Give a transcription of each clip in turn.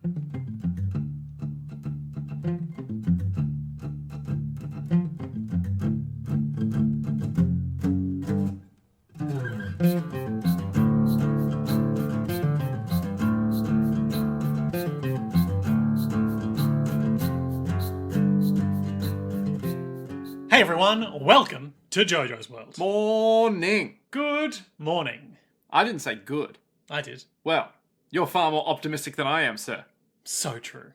Hey everyone, welcome to JoJo's World. Morning. Good morning. I didn't say good. I did. Well, you're far more optimistic than I am, sir. So true.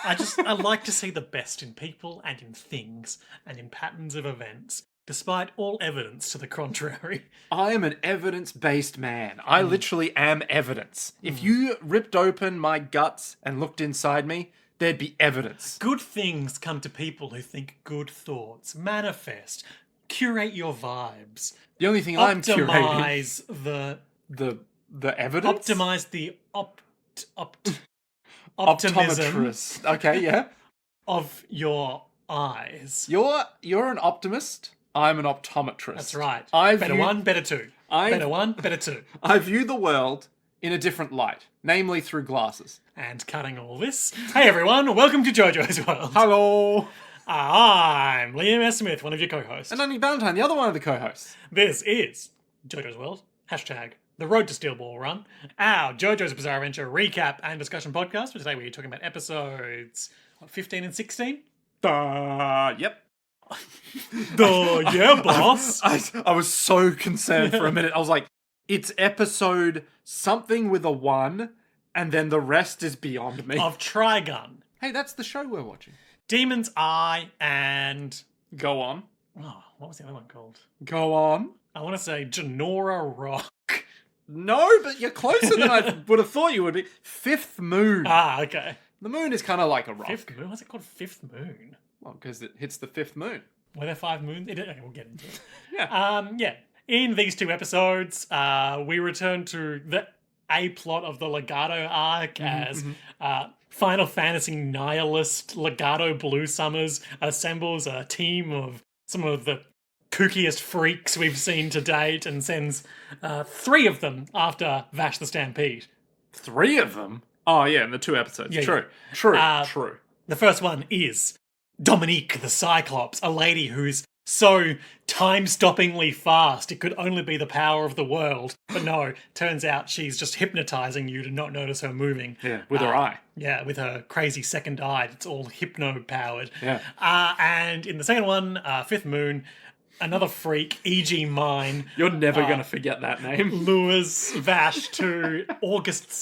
I like to see the best in people and in things and in patterns of events, despite all evidence to the contrary. I am an evidence-based man. I literally am evidence. If you ripped open my guts and looked inside me, there'd be evidence. Good things come to people who think good thoughts, manifest, curate your vibes. The only thing I'm curating... Optimize the evidence? Optimize the optimism Optometrist. Okay, yeah. of your eyes. You're an optimist. I'm an optometrist. That's right. Better one, better two. Better one, better two. I view the world in a different light, namely through glasses. And cutting all this, hey everyone, welcome to JoJo's World. Hello. I'm Liam S. Smith, one of your co-hosts. And Andy Valentine, the other one of the co-hosts. This is JoJo's World, hashtag the Road to Steel Ball Run, our JoJo's Bizarre Adventure recap and discussion podcast. Today we're talking about episodes 15 and 16. Yep. Yeah, boss. I was so concerned for a minute. I was like, it's episode something with a 1, and then the rest is beyond me. Of Trigun. Hey, that's the show we're watching. Demon's Eye and... Go on. Oh, what was the other one called? Go on. I want to say Janora Rock. No, but you're closer than I would have thought you would be. Fifth Moon. Ah, okay. The moon is kind of like a rock. Fifth Moon? What's it called Fifth Moon? Well, because it hits the fifth moon. Were there 5 moons? Okay, we'll get into it. Yeah. Yeah. In these 2 episodes, we return to the A-plot of the Legato arc as Final Fantasy nihilist Legato Blue Summers assembles a team of some of the kookiest freaks we've seen to date and sends 3 of them after Vash the Stampede. 3 of them? Oh, yeah, in the 2 episodes. Yeah, True. True. The first one is Dominique the Cyclops, a lady who's so time-stoppingly fast it could only be the power of the world. But no, turns out she's just hypnotizing you to not notice her moving. Yeah, with her eye. Yeah, with her crazy second eye. It's all hypno-powered. Yeah. And in the second one, Fifth Moon, another freak, E.G. Mine. You're never going to forget that name. Lures Vash to Augustus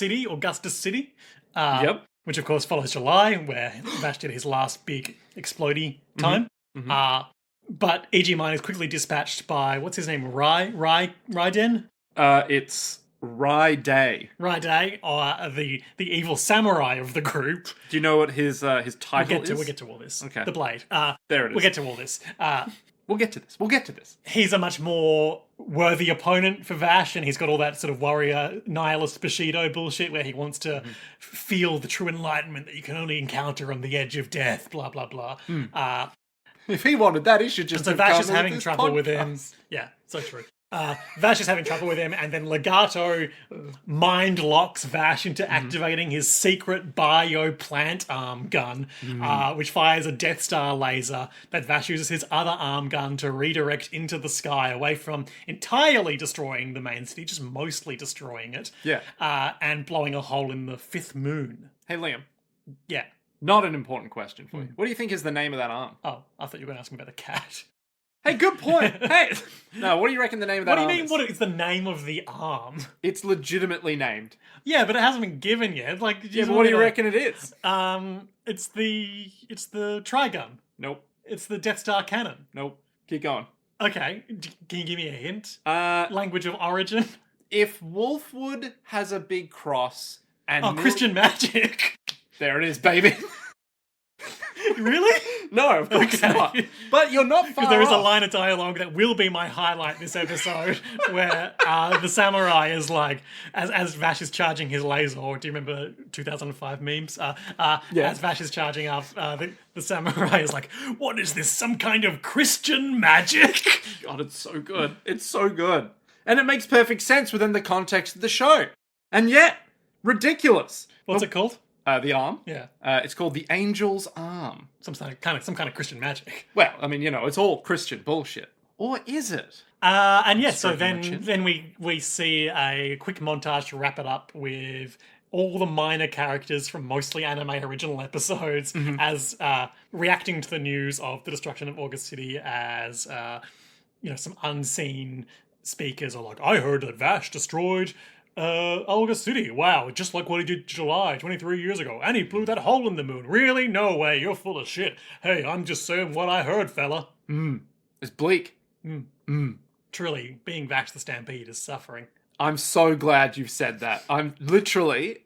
City. Yep. Which, of course, follows July, where Vash did his last big explodey time. But E.G. Mine is quickly dispatched by, what's his name, Raiden? It's Raiden. Raiden, the evil samurai of the group. Do you know what his title is? We'll get to all this. Okay. The Blade. There it is. We'll get to all this. We'll get to this. He's a much more worthy opponent for Vash, and he's got all that sort of warrior nihilist Bushido bullshit where he wants to feel the true enlightenment that you can only encounter on the edge of death, blah, blah, blah. If he wanted that, he should just So have Vash come is having with trouble this with him. podcast. Yeah, so true. Vash is having trouble with him, and then Legato mind locks Vash into activating his secret bio-plant arm gun, which fires a Death Star laser that Vash uses his other arm gun to redirect into the sky, away from entirely destroying the main city, just mostly destroying it. Yeah. And blowing a hole in the 5th moon. Hey, Liam. Yeah. Not an important question for you. What do you think is the name of that arm? Oh, I thought you were going to ask me about the cat. Hey, good point. Hey, no, what do you reckon the name of that arm What do you mean? is? What is the name of the arm? It's legitimately named. Yeah, but it hasn't been given yet. Like, Yeah, but what do you reckon it is? It's the Trigun. Nope. It's the Death Star cannon. Nope. Keep going. Okay, can you give me a hint? Language of origin? If Wolfwood has a big cross and... Christian magic. There it is, baby. Really? No, of course not. But you're not far Because there is a off. line of dialogue that will be my highlight this episode, where the samurai is like, as Vash is charging his laser, or do you remember 2005 memes? As Vash is charging up, the samurai is like, what is this, some kind of Christian magic? God, it's so good. It's so good. And it makes perfect sense within the context of the show. And yet, ridiculous. What's it called? The arm. Yeah. It's called the Angel's Arm. Some kind of Christian magic. Well, I mean, it's all Christian bullshit. Or is it? And yeah, so Stroking my chin. then we see a quick montage to wrap it up with all the minor characters from mostly anime original episodes as reacting to the news of the destruction of August City as some unseen speakers are like, I heard that Vash destroyed August City. Wow, just like what he did July 23 years ago. And he blew that hole in the moon. Really? No way, you're full of shit. Hey, I'm just saying what I heard, fella. It's bleak. Truly, being Vash the Stampede is suffering. I'm so glad you've said that. I'm literally,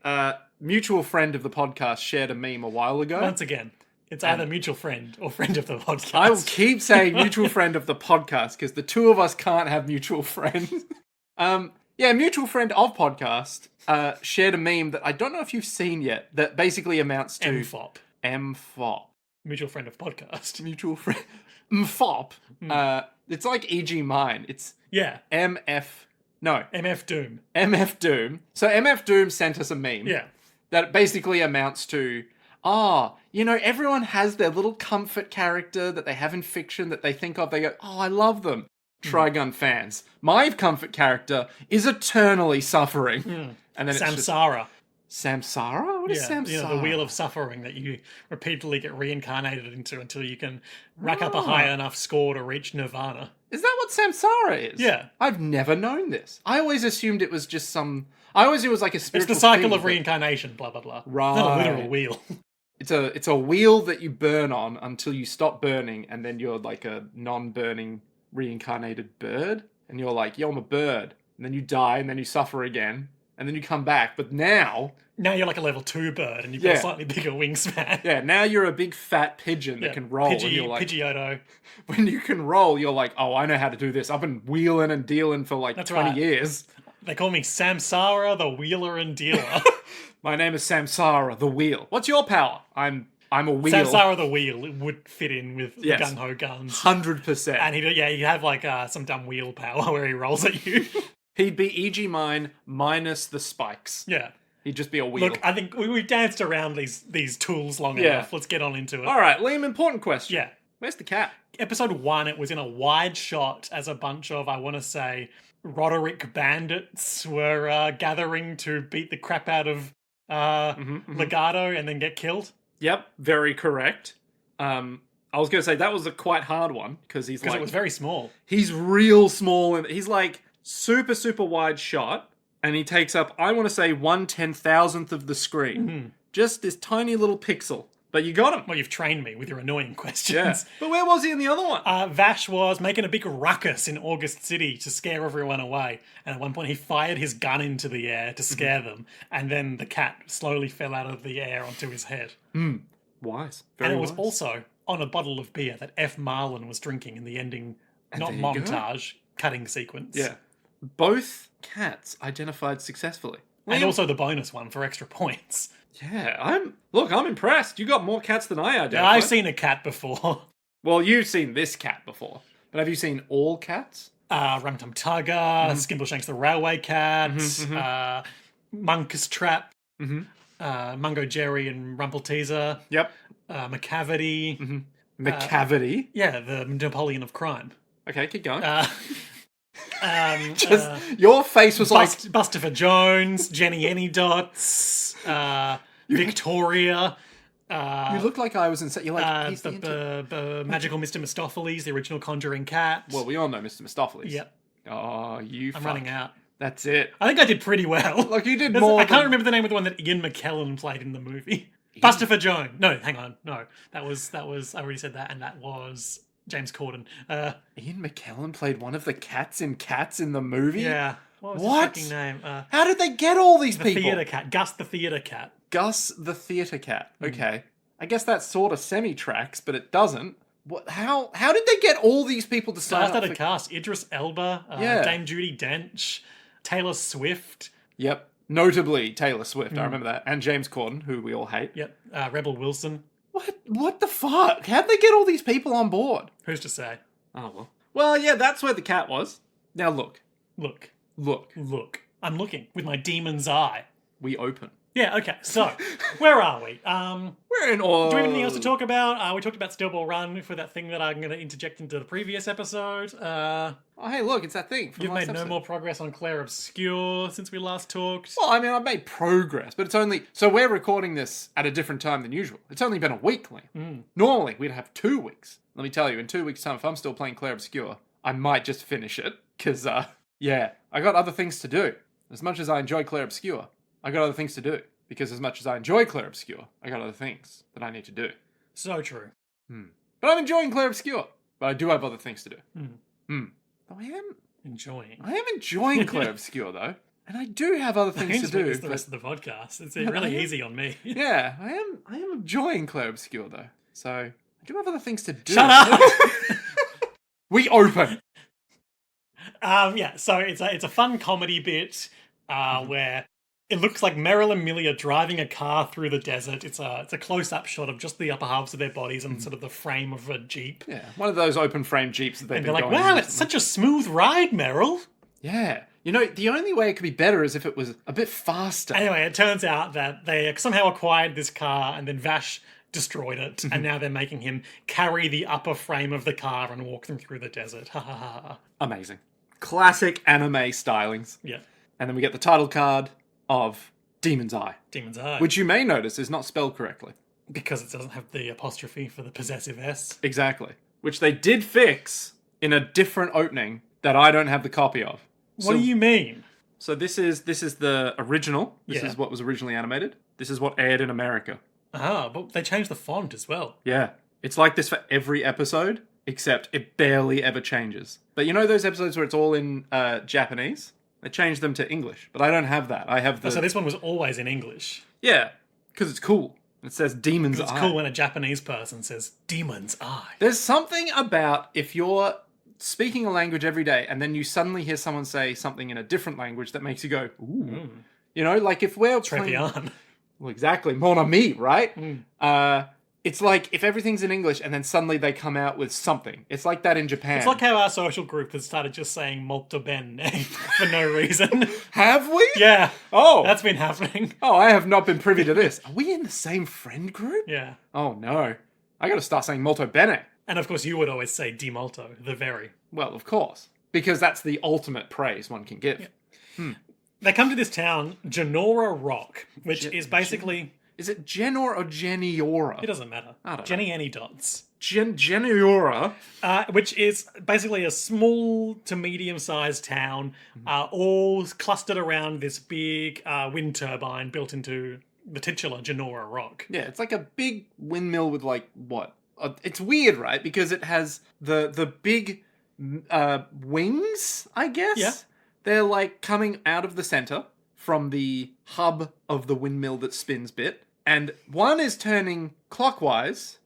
mutual friend of the podcast shared a meme a while ago. Once again, it's either mutual friend or friend of the podcast. I will keep saying mutual friend of the podcast because the two of us can't have mutual friends. Mutual friend of podcast shared a meme that I don't know if you've seen yet that basically amounts to... MFOP. MFOP. Mutual friend of podcast. Mutual friend... MFOP. It's like E.G. Mine. It's MF... No. MF Doom. MF Doom. So MF Doom sent us a meme. Yeah. That basically amounts to... everyone has their little comfort character that they have in fiction that they think of. They go, oh, I love them. Trigun fans. My comfort character is eternally suffering. And then Samsara. Samsara? What is Samsara? The wheel of suffering that you repeatedly get reincarnated into until you can rack up a high enough score to reach nirvana. Is that what Samsara is? Yeah. I've never known this. I always assumed it was just some... I always knew it was like a spiritual It's the cycle thing, of reincarnation, blah, blah, blah. Right. Not a literal wheel. It's a wheel that you burn on until you stop burning, and then you're like a non-burning reincarnated bird. And you're like, yo, I'm a bird. And then you die, and then you suffer again. And then you come back. But now you're like a level 2 bird, and you've got a slightly bigger wingspan. Yeah, now you're a big fat pigeon that can roll. And you're like, Pidgeotto. When you can roll, you're like, oh, I know how to do this. I've been wheeling and dealing for like 20 years. They call me Samsara, the wheeler and dealer. My name is Samsara, the wheel. What's your power? I'm a wheel. Samsara the wheel would fit in with the gung-ho guns. 100%. And he'd have like some dumb wheel power where he rolls at you. He'd be E.G. Mine minus the spikes. Yeah. He'd just be a wheel. Look, I think we've danced around these tools long enough. Let's get on into it. All right, Liam, important question. Yeah. Where's the cat? Episode 1, it was in a wide shot as a bunch of, I want to say, Roderick bandits were gathering to beat the crap out of Legato and then get killed. Yep, very correct. I was going to say that was a quite hard one because it was very small. He's real small and he's like super, super wide shot and he takes up, I want to say 1/10,000th of the screen. Just this tiny little pixel. But you got him. Well, you've trained me with your annoying questions. Yeah. But where was he in the other one? Vash was making a big ruckus in August City to scare everyone away. And at one point he fired his gun into the air to scare them. And then the cat slowly fell out of the air onto his head. Wise. Very and it was also on a bottle of beer that F. Marlin was drinking in the ending, and not montage, cutting sequence. Yeah. Both cats identified successfully. And also the bonus one for extra points. Yeah, I'm impressed. You got more cats than I identified. Yeah, I've seen a cat before. Well, you've seen this cat before. But have you seen all cats? Rum Tum Tugger, Skimbleshanks the Railway Cat, Munkus Trap, Mungo Jerry and Rumpelteazer. Yep. McCavity. McCavity? Yeah, the Napoleon of crime. Okay, keep going. Just your face was like Buster Jones, Jenny Anydots, Victoria. You look like I was in. You're like he's the magical Mr. Mistopheles, the original Conjuring Cat. Well, we all know Mr. Mistopheles. Yep. Oh, I'm running out. That's it. I think I did pretty well. Like you did more. I can't remember the name of the one that Ian McKellen played in the movie. Buster Jones. No, hang on. No, that was. I already said that, and that was James Corden. Ian McKellen played one of the cats in the movie? Yeah. What was his fucking name? How did they get all these people? The theatre cat. Gus the theatre cat. Gus the theatre cat. Okay. I guess that sort of semi-tracks, but it doesn't. What? How did they get all these people to sign up? Cast. Idris Elba, Dame Judi Dench, Taylor Swift. Yep. Notably Taylor Swift, I remember that. And James Corden, who we all hate. Yep. Rebel Wilson. What the fuck? How'd they get all these people on board? Who's to say? Oh, well. Well, yeah, that's where the cat was. Now look. I'm looking with my demon's eye. We open. Yeah, okay. So, where are we? We're in all. Do we have anything else to talk about? We talked about Stillball Run for that thing that I'm going to interject into the previous episode. Oh, hey, look, it's that thing. From You've last made no episode. more progress on Claire Obscure since we last talked. Well, I mean, I've made progress, but it's only... So we're recording this at a different time than usual. It's only been a week, Liam. Normally, we'd have 2 weeks. Let me tell you, in 2 weeks' time, if I'm still playing Claire Obscure, I might just finish it. Because, yeah, I got other things to do. As much as I enjoy Claire Obscure, I got other things to do. Because as much as I enjoy Claire Obscure, I got other things that I need to do. So true. But I'm enjoying Claire Obscure. But I do have other things to do. Though I am enjoying Claire Obscure, though. And I do have other things to do. The rest of the podcast. It's really easy on me. Yeah, I am enjoying Claire Obscure, though. So I do have other things to do. Shut up! We open. Yeah, so it's a fun comedy bit where it looks like Meryl and Millie are driving a car through the desert. It's a close-up shot of just the upper halves of their bodies and sort of the frame of a Jeep. Yeah, one of those open frame Jeeps that they've And been they're like, going wow, in it's such a smooth ride, Meryl. Yeah. You know, the only way it could be better is if it was a bit faster. Anyway, it turns out that they somehow acquired this car and then Vash destroyed it, and now they're making him carry the upper frame of the car and walk them through the desert. Ha ha ha. Amazing. Classic anime stylings. Yeah. And then we get the title card of Demon's Eye. Demon's Eye. Which you may notice is not spelled correctly. Because it doesn't have the apostrophe for the possessive S. Exactly. Which they did fix in a different opening that I don't have the copy of. What do you mean? So this is the original. This Yeah. is what was originally animated. This is what aired in America. Ah, but they changed the font as well. Yeah. It's like this for every episode, except it barely ever changes. But you know those episodes where it's all in Japanese? They changed them to English. But I don't have that. I have the... So this one was always in English. Yeah, because it's cool. It says Demon's Eye. It's cool when a Japanese person says Demon's Eye. There's something about if you're speaking a language every day and then you suddenly hear someone say something in a different language that makes you go, ooh. You know, like if we're playing... Trepian. Well, exactly. Mon ami, right? It's like if everything's in English and then suddenly they come out with something. It's like that in Japan. It's like how our social group has started just saying molto bene for no reason. Have we? Yeah. Oh. That's been happening. Oh, I have not been privy to this. Are we in the same friend group? Yeah. Oh, no. I gotta start saying molto bene. And of course you would always say di molto, the very. Well, of course. Because that's the ultimate praise one can give. Yeah. They come to this town, Genora Rock, which is basically... Is it Genor or Geniora? It doesn't matter. I don't know. Jenny Any Dots. Geniora? Which is basically a small to medium-sized town, all clustered around this big wind turbine built into the titular Genora Rock. Yeah, it's like a big windmill with like, what? It's weird, right? Because it has the big wings, I guess? Yeah. They're like coming out of the center from the hub of the windmill that spins bit. And one is turning clockwise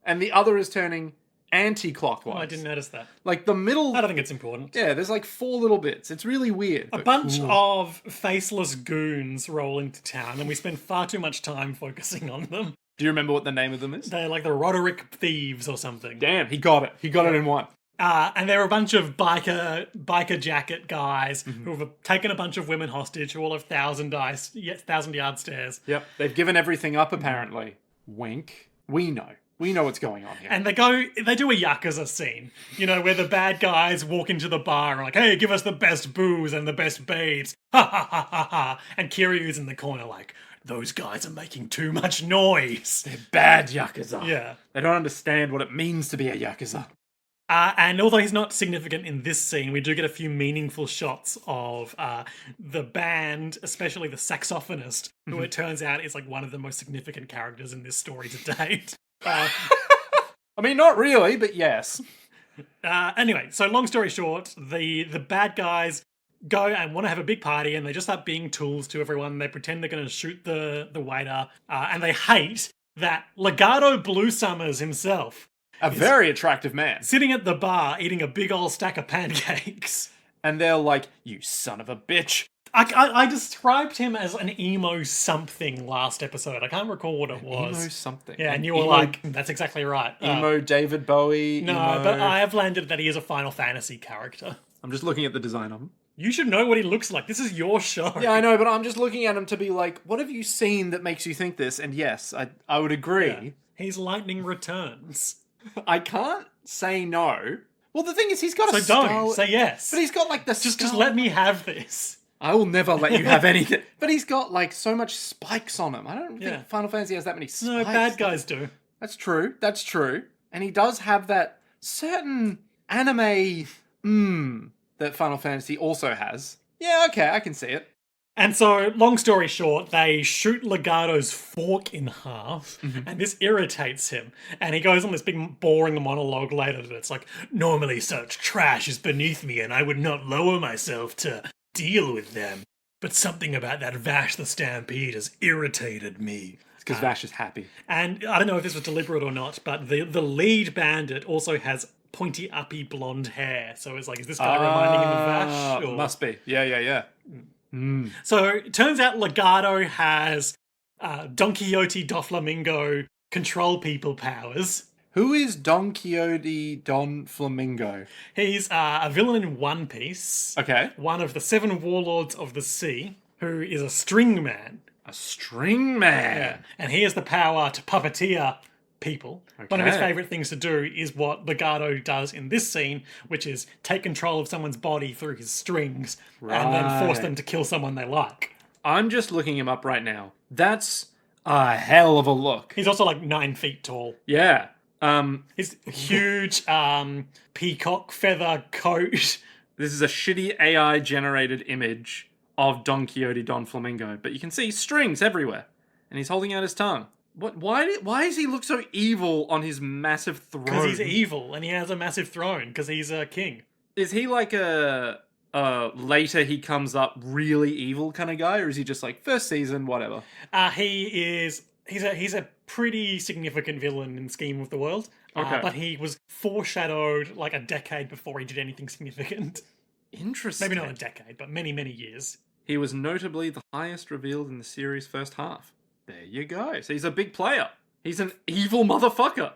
and the other is turning anti-clockwise. Oh, I didn't notice that. Like the middle... I don't think it's important. Yeah, there's like 4 little bits. It's really weird. A bunch of faceless goons roll into town and we spend far too much time focusing on them. Do you remember what the name of them is? They're like the Roderick Thieves or something. Damn, he got it. He got it in one. And they're a bunch of biker jacket guys who have taken a bunch of women hostage who all have 1,000-yard stares. Yep, they've given everything up apparently. Wink. We know. We know what's going on here. And they do a Yakuza scene, you know, where the bad guys walk into the bar and are like, hey, give us the best booze and the best babes. Ha ha ha ha ha. And Kiryu's in the corner like, those guys are making too much noise. They're bad Yakuza. Yeah. They don't understand what it means to be a Yakuza. And although he's not significant in this scene, we do get a few meaningful shots of the band, especially the saxophonist, who it turns out is like one of the most significant characters in this story to date. I mean, not really, but yes. Anyway, so long story short, the bad guys go and want to have a big party and they just start being tools to everyone. They pretend they're going to shoot the waiter and they hate that Legato Blue Summers himself... A very attractive man. sitting at the bar eating a big old stack of pancakes. And they're like, you son of a bitch. I described him as an emo something last episode. I can't recall what it was. Emo something. Yeah, and you were like, that's exactly right. Emo David Bowie. No, emo... but I have landed that he is a Final Fantasy character. I'm just looking at the design of him. You should know what he looks like. This is your show. Yeah, I know, but I'm just looking at him to be like, what have you seen that makes you think this? And yes, I would agree. Yeah. He's Lightning Returns. I can't say no. Well, the thing is, he's got a So skull. don't say yes. But he's got like the Just let me have this. I will never let you have anything. But he's got like so much spikes on him. I don't think Final Fantasy has that many spikes. No, bad guys do. That's true. That's true. And he does have that certain anime that Final Fantasy also has. Yeah, okay, I can see it. And so, long story short, they shoot Legato's fork in half, and this irritates him. And he goes on this big, boring monologue later that it's like, normally such trash is beneath me, and I would not lower myself to deal with them. But something about that Vash the Stampede has irritated me. It's because Vash is happy. And I don't know if this was deliberate or not, but the lead bandit also has pointy, uppy blonde hair. So it's like, is this guy reminding him of Vash? Or... Must be. Yeah. So it turns out Legato has Don Quixote Doflamingo control people powers. Who is Don Quixote Don Flamingo? He's a villain in One Piece. Okay. One of the 7 warlords of the sea, who is a string man. A string man? Yeah. And he has the power to puppeteer people. Okay. One of his favourite things to do is what Legato does in this scene, which is take control of someone's body through his strings and then force them to kill someone they like. I'm just looking him up right now. That's a hell of a look. He's also like 9 feet tall. Yeah. His huge peacock feather coat. This is a shitty AI generated image of Don Quixote Don Flamingo, but you can see strings everywhere, and he's holding out his tongue. What? Why does he look so evil on his massive throne? Because he's evil and he has a massive throne because he's a king. Is he like a later he comes up really evil kind of guy, or is he just like first season whatever? He's a pretty significant villain in the scheme of the world. Okay. But he was foreshadowed like a decade before he did anything significant. Interesting. Maybe not a decade, but many, many years. He was notably the highest revealed in the series' first half. There you go. So he's a big player. He's an evil motherfucker.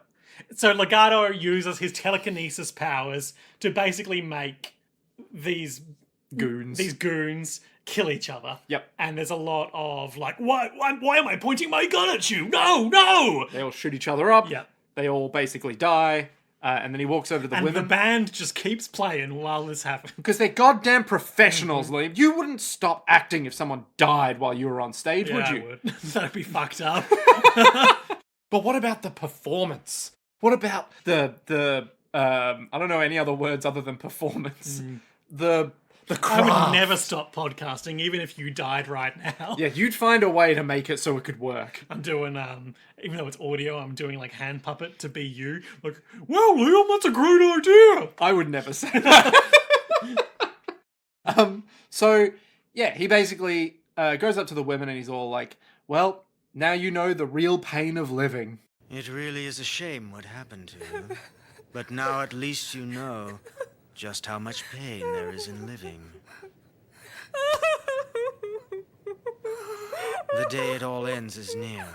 So Legato uses his telekinesis powers to basically make these goons kill each other. Yep. And there's a lot of like, why am I pointing my gun at you? No! They all shoot each other up. Yep. They all basically die. And then he walks over to the and women. the band just keeps playing while this happens. Because they're goddamn professionals, Liam. You wouldn't stop acting if someone died while you were on stage, would you? I would. That'd be fucked up. But what about the performance? What about the I don't know any other words other than performance. The craft. I would never stop podcasting, even if you died right now. Yeah, you'd find a way to make it so it could work. I'm doing, even though it's audio, I'm doing like hand puppet to be you. Like, well, Liam, that's a great idea. I would never say that. So, yeah, he basically goes up to the women and he's all like, well, now you know the real pain of living. It really is a shame what happened to you. But now at least you know just how much pain there is in living. The day it all ends is near.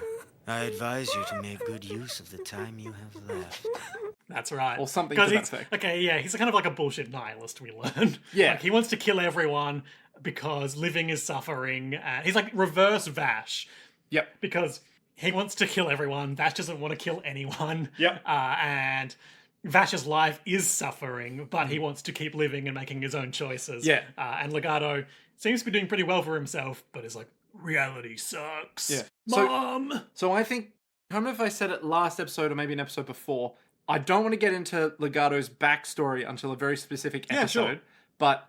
I advise you to make good use of the time you have left. That's right. Or something to that effect. Okay, yeah, he's kind of like a bullshit nihilist, we learned. Yeah. Like, he wants to kill everyone because living is suffering. He's like reverse Vash. Yep. Because he wants to kill everyone. Vash doesn't want to kill anyone. Yep. And Vash's life is suffering, but he wants to keep living and making his own choices. Yeah. And Legato seems to be doing pretty well for himself, but is like, reality sucks. Yeah. Mom! So I think, I don't know if I said it last episode or maybe an episode before, I don't want to get into Legato's backstory until a very specific episode, sure. But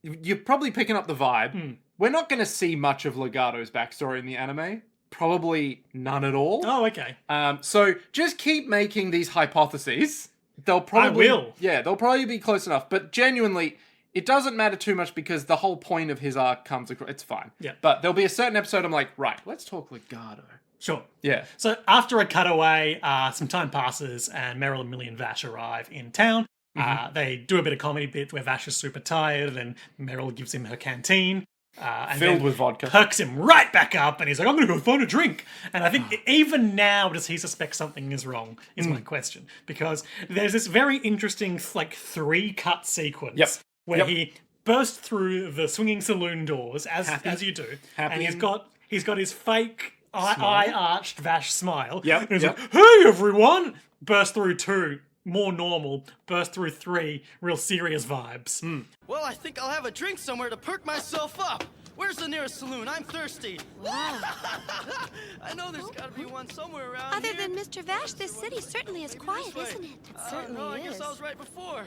you're probably picking up the vibe. We're not going to see much of Legato's backstory in the anime. Probably none at all. Oh, okay. So just keep making these hypotheses. They'll probably... I will. Yeah, they'll probably be close enough. But genuinely, it doesn't matter too much because the whole point of his arc comes across. It's fine. Yeah. But there'll be a certain episode I'm like, right, let's talk Legato. Sure. Yeah. So after a cutaway, some time passes and Meryl and Millie and Vash arrive in town. They do a bit of comedy bit where Vash is super tired and Meryl gives him her canteen. And Filled with vodka. Perks him right back up and he's like, I'm going to go find a drink. And I think even now does he suspect something is wrong, is my question. Because there's this very interesting, like, 3-cut sequence where he burst through the swinging saloon doors as you do, and he's got his fake eye arched Vash smile. Yep. And he's like, "Hey everyone!" Burst through 2, more normal. Burst through 3, real serious vibes. Well, I think I'll have a drink somewhere to perk myself up. Where's the nearest saloon? I'm thirsty. Wow. I know there's got to be one somewhere around Other here. than Mr. Vash, this city certainly is quiet, way. isn't it? It No, certainly I is. guess I was right before.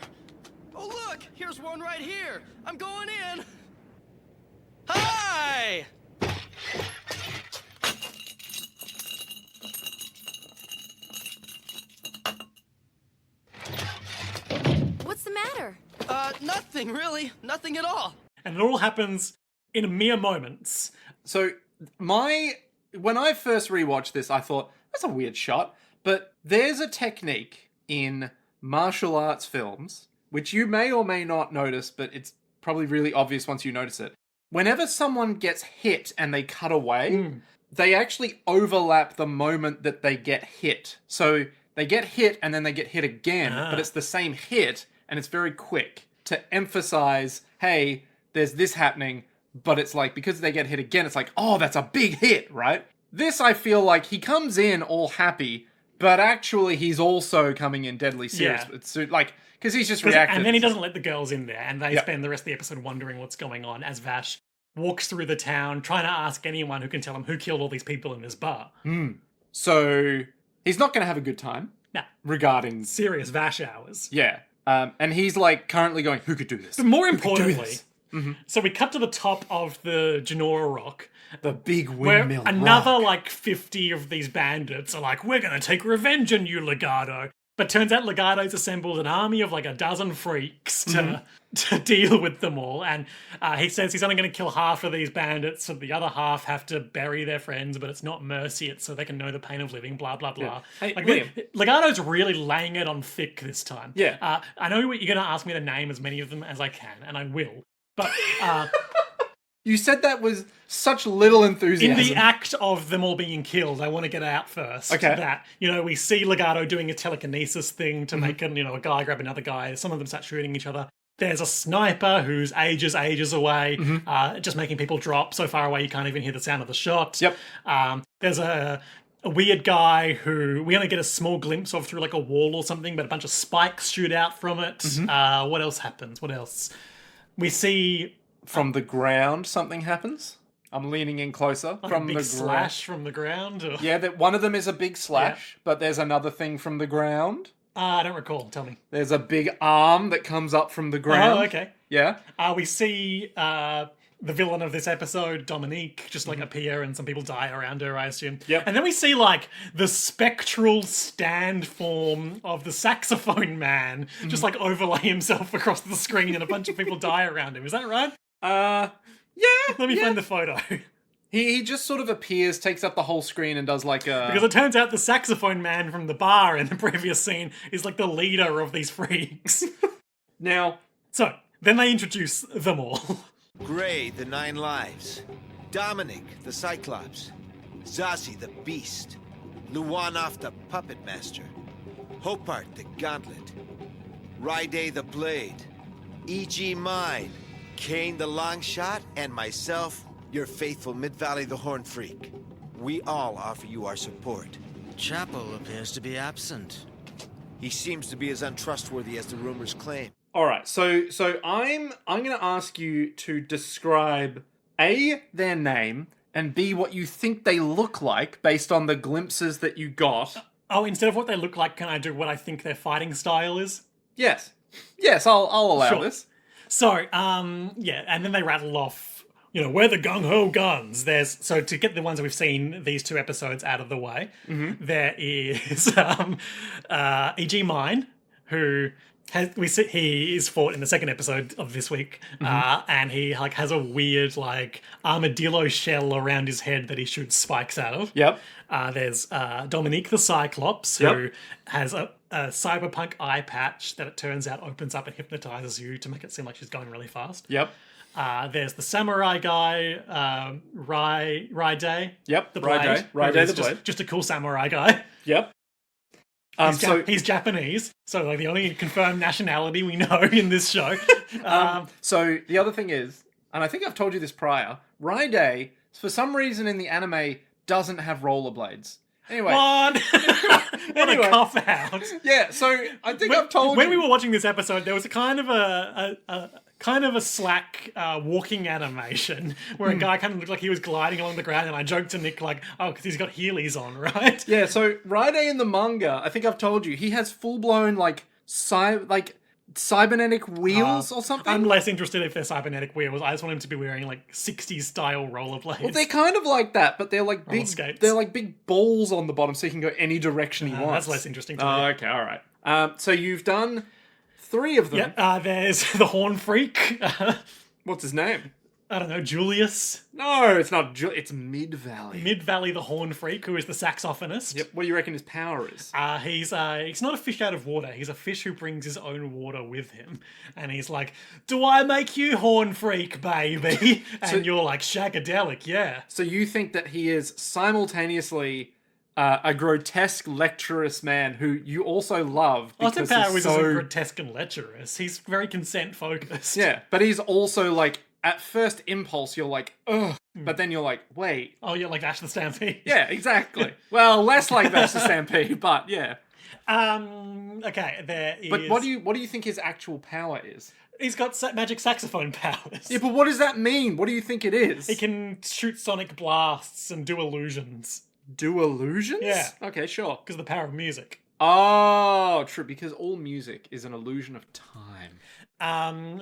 Oh, look! Here's one right here. I'm going in. Hi! What's the matter? Nothing, really. Nothing at all. And it all happens in mere moments. So when I first rewatched this, I thought, that's a weird shot. But there's a technique in martial arts films, which you may or may not notice, but it's probably really obvious once you notice it. Whenever someone gets hit and they cut away, they actually overlap the moment that they get hit. So they get hit and then they get hit again, but it's the same hit and it's very quick to emphasize, hey, there's this happening, but it's like, because they get hit again, it's like, oh, that's a big hit, right? This, I feel like he comes in all happy, but actually he's also coming in deadly serious. Yeah. It's like, because he's just reacting. And then he doesn't let the girls in there, and they spend the rest of the episode wondering what's going on as Vash walks through the town, trying to ask anyone who can tell him who killed all these people in this bar. So he's not going to have a good time. Nah. Regarding... Serious Vash hours. Yeah. And he's like currently going, who could do this? But more Who could do importantly, this? so we cut to the top of the Genora Rock, The big where windmill another rock. like 50 of these bandits are like, we're going to take revenge on you, Legato. But turns out Legato's assembled an army of like a dozen freaks to deal with them all. And he says he's only going to kill half of these bandits, so the other half have to bury their friends, but it's not mercy, it's so they can know the pain of living, blah, blah, blah. Hey, like, Liam. Legato's really laying it on thick this time. Yeah. I know you're going to ask me to name as many of them as I can, and I will. But You said that was such little in enthusiasm. the act of them all being killed, I want to get out first. Okay. That, we see Legato doing a telekinesis thing to make a guy grab another guy. Some of them start shooting each other. There's a sniper who's ages away, just making people drop so far away you can't even hear the sound of the shot. Yep. There's a weird guy who we only get a small glimpse of through like a wall or something, but a bunch of spikes shoot out from it. What else happens? What else? We see... From the ground, something happens. I'm leaning in closer. like From a big the slash from the ground. Or... Yeah, that one of them is a big slash, but there's another thing from the ground. I don't recall. Tell me. There's a big arm that comes up from the ground. Oh, okay. Yeah. We see the villain of this episode, Dominique, just like appear and some people die around her, I assume. Yep. And then we see like the spectral stand form of the saxophone man just like overlay himself across the screen and a bunch of people die around him. Is that right? Yeah. Let me find the photo. He just sort of appears, takes up the whole screen and does like a... Because it turns out the saxophone man from the bar in the previous scene is like the leader of these freaks. Now... So, then they introduce them all. Gray, the 9 lives. Dominic, the Cyclops. Zazie, the Beast. Luanoff, the Puppet Master. Hopart, the Gauntlet. Ryday, the Blade. E.G. Mine. Kane, the Longshot. And myself, your faithful Mid-Valley, the Horn Freak. We all offer you our support. Chapel appears to be absent. He seems to be as untrustworthy as the rumors claim. All right, so I'm going to ask you to describe A, their name, and B, what you think they look like based on the glimpses that you got. Oh, instead of what they look like, can I do what I think their fighting style is? Yes. Yes, I'll allow Sure. this. So, yeah, and then they rattle off, where the gung-ho guns. So to get the ones that we've seen these 2 episodes out of the way, there is E.G. Mine, who he is fought in the 2nd episode of this week, and he has a weird armadillo shell around his head that he shoots spikes out of. Yep. There's Dominique the Cyclops, who has a cyberpunk eye patch that it turns out opens up and hypnotizes you to make it seem like she's going really fast. Yep. There's the samurai guy, Ryday. Yep. The Blade. Ryday who is the Blade. Just a cool samurai guy. Yep. He's Japanese, so like the only confirmed nationality we know in this show. So the other thing is, and I think I've told you this prior, Raide, for some reason in the anime, doesn't have rollerblades. Anyway. What? What Anyway. a cop out. Yeah, so I think I've told when you. we were watching this episode, there was a kind of a slack walking animation where a guy kind of looked like he was gliding along the ground, and I joked to Nick like, "Oh, because he's got Heelys on, right?" Yeah, so Raide in the manga, I think I've told you, he has full-blown, cybernetic wheels or something. I'm less interested if they're cybernetic wheels. I just want him to be wearing like 60s style rollerblades. Well, they're kind of like that, but they're like big. skates. They're like big balls on the bottom, so he can go any direction he wants. That's less interesting to me. Oh, okay, all right. So you've done 3 of them. Yep. There's the Horn Freak. What's his name? I don't know, Julius. No, it's not. It's Mid Valley. Mid Valley, the Horn Freak, who is the saxophonist. Yep. What do you reckon his power is? He's not a fish out of water. He's a fish who brings his own water with him. And he's like, "Do I make you Horn Freak, baby?" And you're like, "Shagadelic, yeah." So you think that he is simultaneously a grotesque, lecherous man who you also love because Austin Powers he's isn't grotesque and lecherous. He's very consent focused. Yeah, but he's also like, at first impulse, you're like, ugh. But then you're like, wait. Oh, you're like Vash the Stampede. Yeah, exactly. Well, less like Vash the Stampede, but yeah. Okay, there is... But what do you think his actual power is? He's got magic saxophone powers. Yeah, but what does that mean? What do you think it is? He can shoot sonic blasts and do illusions. Do illusions? Yeah. Okay, sure. Because of the power of music. Oh, true, because all music is an illusion of time.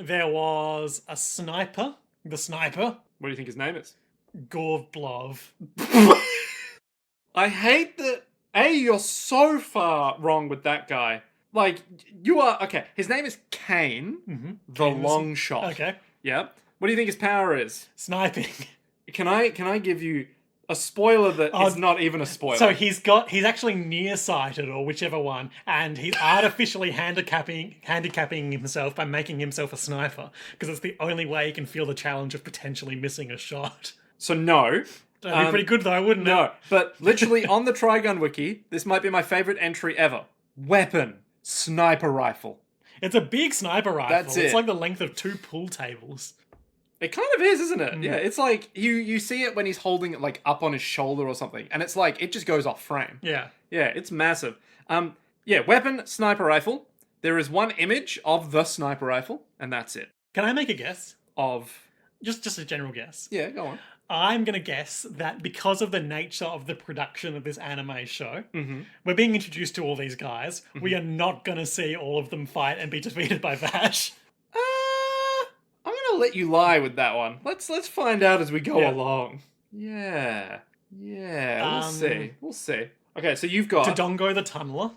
There was a sniper. The sniper. What do you think his name is? Gorvblov. I hate that. You're so far wrong with that guy. Like, you are... Okay, his name is Kane, the long shot. Okay. Yeah. What do you think his power is? Sniping. Can I give you a spoiler that is not even a spoiler? So he's actually nearsighted, or whichever one, and he's artificially handicapping himself by making himself a sniper, because it's the only way he can feel the challenge of potentially missing a shot. So no. That'd be pretty good though, wouldn't it? No, but literally on the Trigun wiki, this might be my favorite entry ever. Weapon. Sniper rifle. It's a big sniper rifle. That's it. It's like the length of 2 pool tables. It kind of is, isn't it? Yeah, it's like you see it when he's holding it like up on his shoulder or something, and it's like it just goes off frame. Yeah. Yeah, it's massive. Yeah, weapon, sniper rifle. There is one image of the sniper rifle, and that's it. Can I make a guess? Of Just a general guess. Yeah, go on. I'm going to guess that because of the nature of the production of this anime show, we're being introduced to all these guys. We are not going to see all of them fight and be defeated by Vash. I'm gonna let you lie with that one. Let's find out as we go Yeah. along. Yeah. We'll see. We'll see. Okay, so you've got. Dodongo the Tunneler.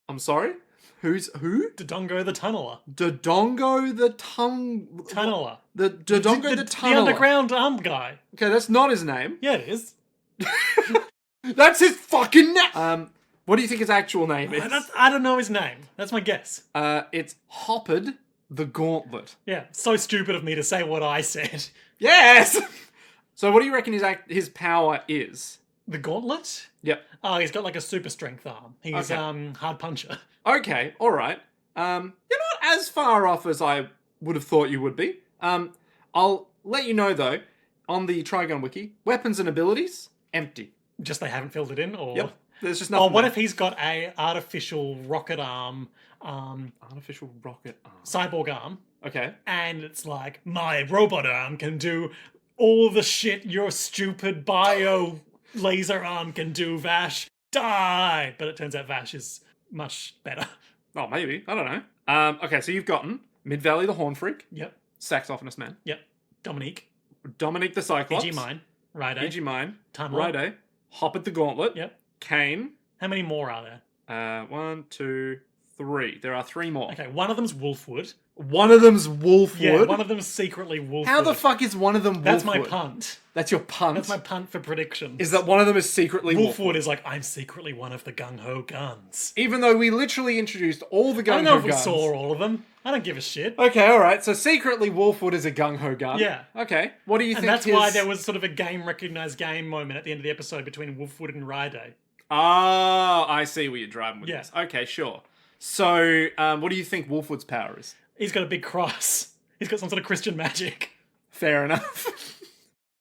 I'm sorry. Who? Dodongo the Tunneler. Dodongo the Tunneler. The Dodongo the The Tunneler. underground arm guy. Okay, that's not his name. Yeah, it is. That's his fucking name. What do you think his actual name is? I don't know his name. That's my guess. It's Hoppard the Gauntlet. Yeah, so stupid of me to say what I said. Yes. So, what do you reckon his power is? The Gauntlet? Yep. Oh, he's got like a super strength arm. He's Okay. hard puncher. Okay, all right. You're not as far off as I would have thought you would be. I'll let you know though, on the Trigun wiki, weapons and abilities empty. Just they haven't filled it in, or Yep. There's just nothing. Oh, what there. if he's got a artificial rocket arm, Artificial rocket arm. cyborg arm, Okay. and it's like my robot arm can do all the shit your stupid bio laser arm can do. Vash, die! But it turns out Vash is much better. Oh, maybe. I don't know. Okay, so you've gotten Mid Valley the Horn Freak, Yep, Saxophonist Man, yep. Dominique, Dominic the Cyclops, E.G. Mine, right? E.G. Mine, Tunneler. Righto, Hoppard the Gauntlet, Yep. Kane. How many more are there? 1, 2, 3. There are 3 more. Okay, one of them's Wolfwood. One of them's Wolfwood. Yeah, one of them's secretly Wolfwood. How the fuck is one of them Wolfwood? That's my punt. That's your punt? That's my punt for predictions. Is that one of them is secretly Wolfwood? Wolfwood is like, I'm secretly one of the gung-ho guns. Even though we literally introduced all the I don't gung-ho know if we guns. saw all of them. I don't give a shit. Okay, alright. So secretly Wolfwood is a gung-ho gun. Yeah. Okay. What do you And think that's his... why there was sort of a game recognized game moment at the end of the episode between Wolfwood and Ride. Oh, I see where you're driving with Yeah. this. Okay, sure. So, what do you think Wolfwood's power is? He's got a big cross. He's got some sort of Christian magic. Fair enough.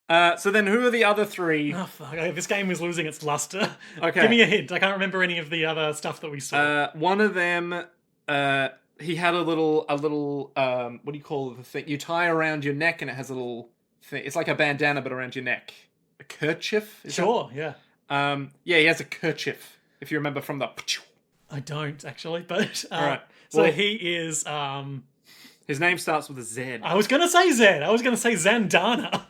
So then who are the other three? Oh, fuck. This game is losing its luster. Okay. Give me a hint. I can't remember any of the other stuff that we saw. One of them, he had a little, what do you call the thing? You tie around your neck and it has a little thing. It's like a bandana, but around your neck. A kerchief? Sure, yeah. Yeah, he has a kerchief, if you remember from the... I don't, actually, but... Alright. So Well- he is... His name starts with a Z. I was going to say Zed. I was going to say Zandana.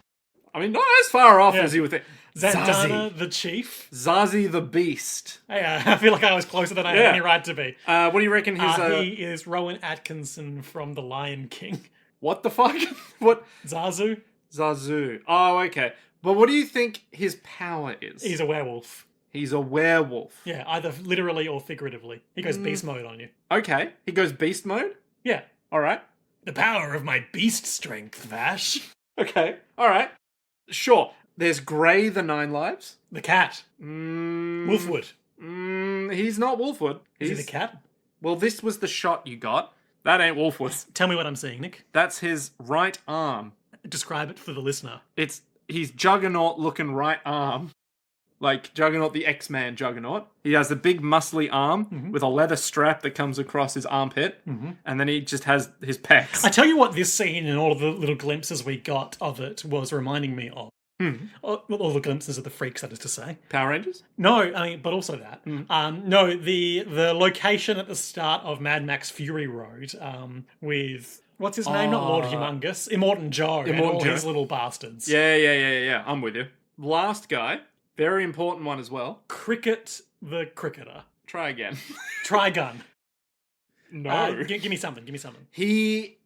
I mean, not as far off as you would think. Zandana the Chief. Zazie the Beast. Hey, I feel like I was closer than I Yeah. had any right to be. What do you reckon his... He is Rowan Atkinson from The Lion King. What the fuck? What? Zazu. Zazu. Oh, okay. But what do you think his power is? He's a werewolf. He's a werewolf. Yeah, either literally or figuratively. He goes beast mode on you. Okay. He goes beast mode? Yeah. Alright. The power of my beast strength, Vash. Okay. Alright. Sure. There's Grey the Nine Lives. The cat. Mm, Wolfwood. He's not Wolfwood. Is He's... he the cat? Well, this was the shot you got. That ain't Wolfwood. Tell me what I'm seeing, Nick. That's his right arm. Describe it for the listener. He's Juggernaut looking right arm. Like Juggernaut, the X-Man Juggernaut. He has a big muscly arm with a leather strap that comes across his armpit. And then he just has his pecs. I tell you what this scene and all of the little glimpses we got of it was reminding me of. All the glimpses of the freaks, that is to say. Power Rangers? No, I mean, but also that. No, the location at the start of Mad Max Fury Road with... What's his name? Not Lord Humongous. Immortan Joe and all Joe. his little bastards. Yeah. I'm with you. Last guy. Very important one as well. Cricket the Cricketer. Try again. Trigun. No. Give me something.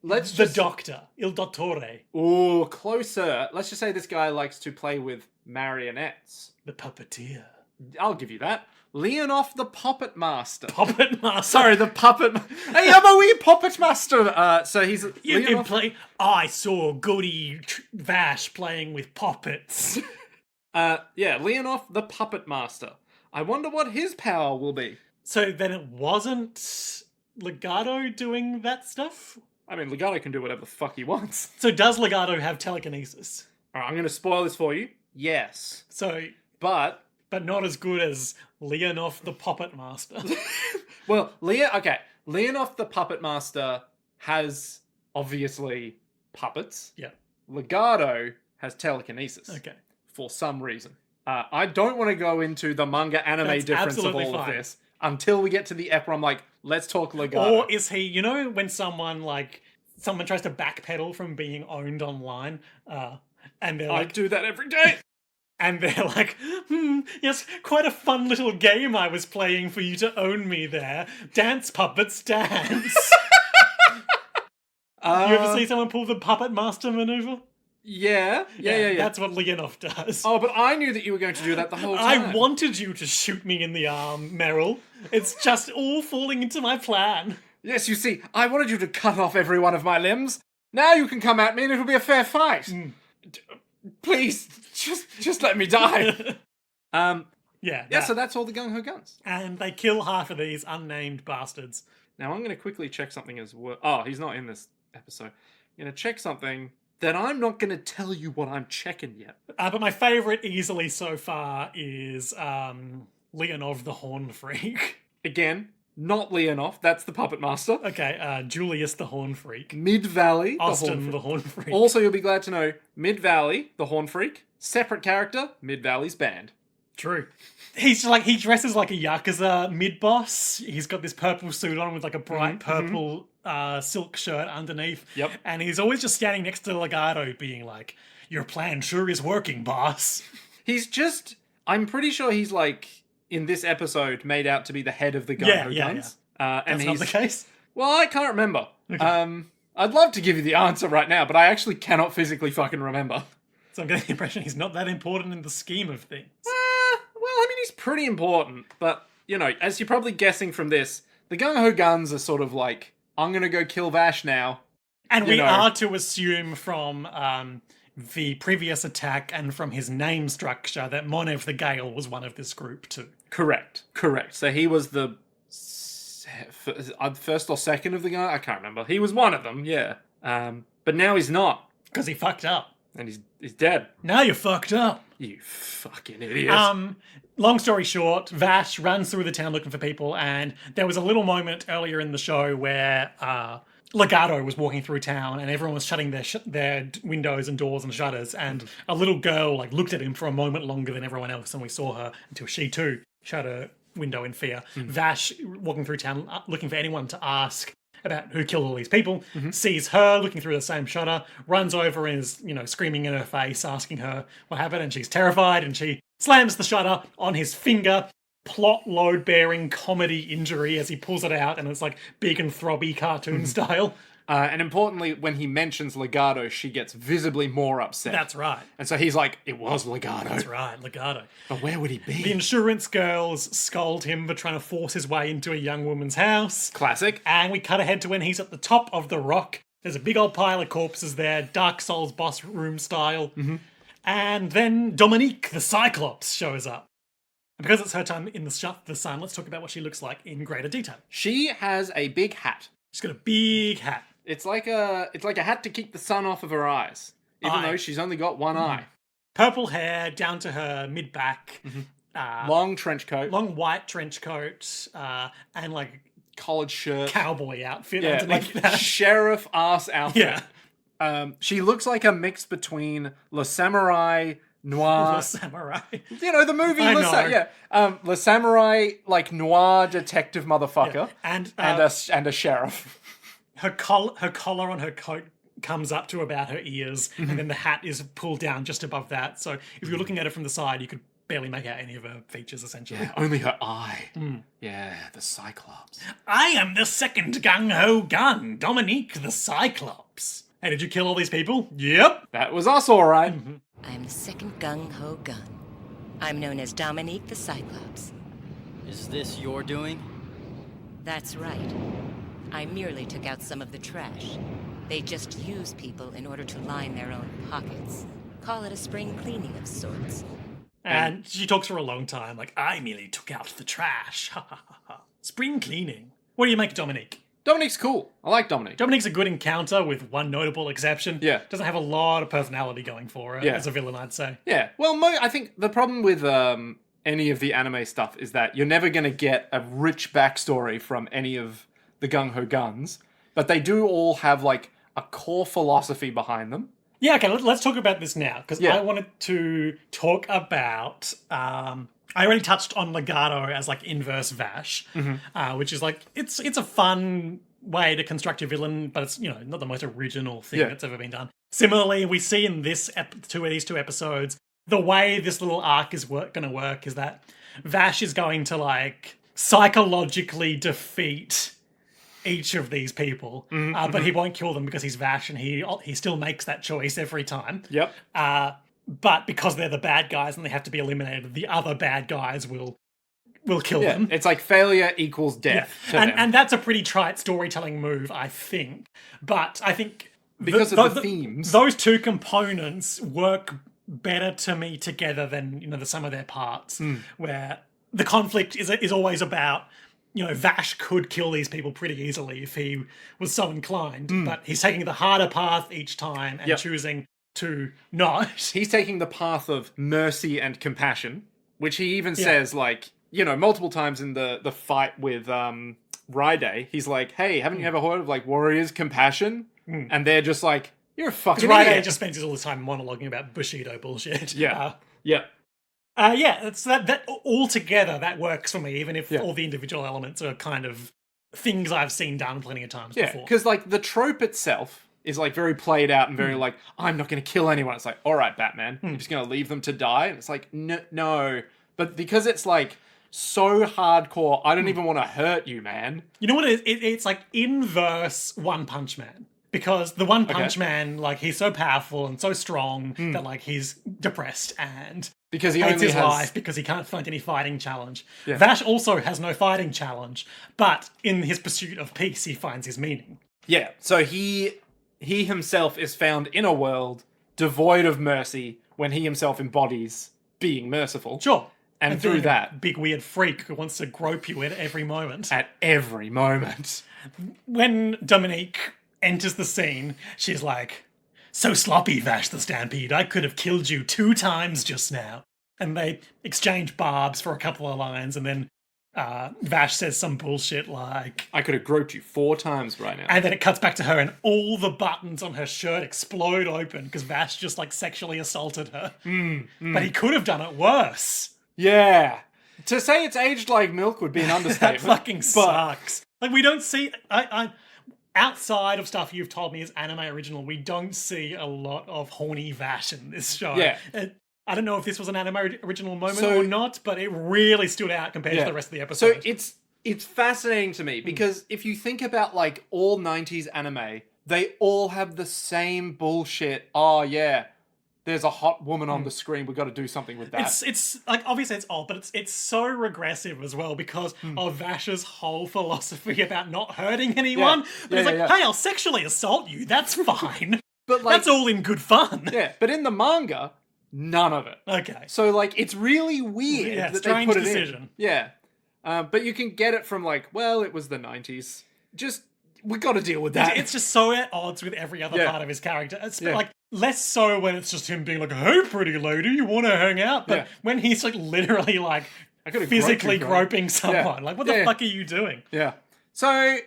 Let's The just... Doctor. Il Dottore. Oh, closer. Let's just say this guy likes to play with marionettes. The Puppeteer. I'll give you that. Leonoff the Puppet Master. Puppet Master. Sorry, the Puppet... Hey, I'm a wee Puppet Master. So he's... You can Leonoff... play... I saw Goody Vash playing with puppets. Yeah, Leonoff the Puppet Master. I wonder what his power will be. So then it wasn't Legato doing that stuff? I mean, Legato can do whatever the fuck he wants. So does Legato have telekinesis? Alright, I'm going to spoil this for you. Yes. So... But not as good as Leonoff the Puppet Master. well, Leonoff the Puppet Master has obviously puppets. Yeah. Legato has telekinesis. Okay. For some reason. I don't want to go into the manga anime That's difference of absolutely all of fine. this until we get to the ep where I'm like, let's talk Legato. Or is he, you know, when someone tries to backpedal from being owned online, and they're I like, do that every day. and they're like, yes, quite a fun little game I was playing for you to own me there. Dance puppets dance. You ever see someone pull the Puppet Master maneuver? Yeah. That's what Leonoff does. Oh, but I knew that you were going to do that the whole time. I wanted you to shoot me in the arm, Meryl. It's just all falling into my plan. Yes, you see, I wanted you to cut off every one of my limbs. Now you can come at me and it'll be a fair fight. Please, just let me die. Yeah, so that's all the gung-ho guns. and they kill half of these unnamed bastards. Now I'm going to quickly check something as well. Oh, he's not in this episode. I'm going to check something that I'm not going to tell you what I'm checking yet. But my favourite easily so far is Leonov the Horn Freak. Again, not Leonoff. That's the Puppet Master. Okay, Julius the Horn Freak. Mid-Valley, Austin the Horn Freak. the Horn Freak. Also, you'll be glad to know, Mid-Valley, the Horn Freak. Separate character, Mid-Valley's band. True. He dresses like a Yakuza mid-boss. He's got this purple suit on with like a bright purple silk shirt underneath. Yep. And he's always just standing next to Legato being like, your plan sure is working, boss. He's just... I'm pretty sure he's like, in this episode, made out to be the head of the gung-ho guns. And That's not the case? Well, I can't remember. Okay. I'd love to give you the answer right now, but I actually cannot physically fucking remember. So I'm getting the impression he's not that important in the scheme of things. Well, I mean, he's pretty important, but, you know, as you're probably guessing from this, the gung-ho guns are sort of like, I'm gonna go kill Vash now. And you we know. are to assume from the previous attack and from his name structure that Monev the Gale was one of this group too. Correct. So he was the first or second of the guy. I can't remember. He was one of them, yeah. But now he's not. Because he fucked up. And he's dead. Now you're fucked up. You fucking idiot. Long story short, Vash runs through the town looking for people, and there was a little moment earlier in the show where Legato was walking through town, and everyone was shutting their windows and doors and shutters, and a little girl like looked at him for a moment longer than everyone else, and we saw her until she too shut her window in fear. Vash, walking through town, looking for anyone to ask about who killed all these people, sees her looking through the same shutter, runs over and is, screaming in her face, asking her what happened, and she's terrified, and she slams the shutter on his finger, plot load-bearing comedy injury as he pulls it out, and it's like big and throbby cartoon style. And importantly, when he mentions Legato, she gets visibly more upset. That's right. And so he's like, it was Legato. That's right, Legato. But where would he be? The insurance girls scold him for trying to force his way into a young woman's house. Classic. And we cut ahead to when he's at the top of the rock. There's a big old pile of corpses there, Dark Souls boss room style. And then Dominique, the Cyclops, shows up. And because it's her time in the sun, let's talk about what she looks like in greater detail. She has a big hat. She's got a big hat. It's like a hat to keep the sun off of her eyes, even though she's only got one eye. Purple hair down to her mid-back. Long trench coat. Long white trench coat. And like collared shirt. Cowboy outfit Yeah, underneath like that. sheriff ass outfit. Yeah. She looks like a mix between Le Samurai Noir. The samurai. The movie I Le know. Le Samurai, like noir detective motherfucker. Yeah. And a sheriff. Her collar on her coat comes up to about her ears, and then the hat is pulled down just above that. So if you're looking at it from the side, you could barely make out any of her features, essentially. Yeah, only her eye. Yeah, the Cyclops. I am the second gung-ho gun, Dominique the Cyclops. Hey, did you kill all these people? Yep. That was us, all right. I'm the second gung-ho gun. I'm known as Dominique the Cyclops. Is this your doing? That's right. I merely took out some of the trash. They just use people in order to line their own pockets. Call it a spring cleaning of sorts. And she talks for a long time, like, I merely took out the trash. Ha ha ha ha. Spring cleaning. What do you make of Dominique? Dominique's cool. I like Dominique. Dominique's a good encounter with one notable exception. Yeah. Doesn't have a lot of personality going for her as a villain, I'd say. Yeah. Well, I think the problem with any of the anime stuff is that you're never going to get a rich backstory from any of the gung-ho guns, but they do all have like a core philosophy behind them. Yeah, okay, let's talk about this now, because Yeah. I wanted to talk about... I already touched on Legato as like inverse Vash, which is like, it's a fun way to construct your villain, but it's, not the most original thing that's ever been done. Similarly, we see in these two episodes, the way this little arc is going to work is that Vash is going to like psychologically defeat each of these people, but he won't kill them because he's Vash, and he still makes that choice every time. Yep. But because they're the bad guys and they have to be eliminated, the other bad guys will kill them. It's like failure equals death to them. And that's a pretty trite storytelling move, I think. But I think because of the themes. Those two components work better to me together than the sum of their parts, where the conflict is always about, Vash could kill these people pretty easily if he was so inclined, but he's taking the harder path each time and choosing to not. He's taking the path of mercy and compassion, which he even says, like, multiple times in the fight with Raide. He's like, hey, haven't you ever heard of, like, warriors' compassion? And they're just like, you're a fucking Raide idiot. just spends all the time monologuing about Bushido bullshit. Yeah. It's that all together, that works for me, even if all the individual elements are kind of things I've seen done plenty of times before. Because, like, the trope itself is, like, very played out and very, like, I'm not going to kill anyone. It's like, all right, Batman, you're just going to leave them to die? And it's like, no. But because it's, like, so hardcore, I don't even want to hurt you, man. You know what it's like inverse One Punch Man. Because the One Punch Man, like, he's so powerful and so strong that, like, he's depressed and because he hates only his has life because he can't find any fighting challenge. Yeah. Vash also has no fighting challenge, but in his pursuit of peace, he finds his meaning. Yeah, so he himself is found in a world devoid of mercy when he himself embodies being merciful. Sure. And through being a that, big weird freak who wants to grope you at every moment. at every moment. When Dominique enters the scene, she's like, "So sloppy, Vash the Stampede. I could have killed you 2 times just now." And they exchange barbs for a couple of lines, and then Vash says some bullshit like, I could have groped you 4 times right now. and then it cuts back to her, and all the buttons on her shirt explode open because Vash just like sexually assaulted her. But he could have done it worse. Yeah. To say it's aged like milk would be an That understatement. fucking sucks. Like, we don't see. I outside of stuff you've told me is anime original, we don't see a lot of horny Vash in this show. Yeah. I don't know if this was an anime original moment So- or not, but it really stood out compared to the rest of the So episode. it's fascinating to me because if you think about like all 90s anime, they all have the same bullshit. Oh yeah, there's a hot woman on the screen. We've got to do something with that. It's like, obviously it's old, but it's so regressive as well because of Vash's whole philosophy about not hurting anyone. But it's like, hey, I'll sexually assault you. That's fine. But like, That's all in good fun. yeah, but in the manga, none of it. Okay. So like, it's really weird Yeah, that strange they put it decision. in. Yeah, but you can get it from like, well, it was the 90s. Just we got to deal with that. It's just so at odds with every other Yeah. part of his character. It's Yeah. like less so when it's just him being like, "Hey, pretty lady, you want to hang out?" But Yeah. when he's like literally like I could've physically groped you, groping someone, like, what the Yeah. fuck are you doing? Yeah. So,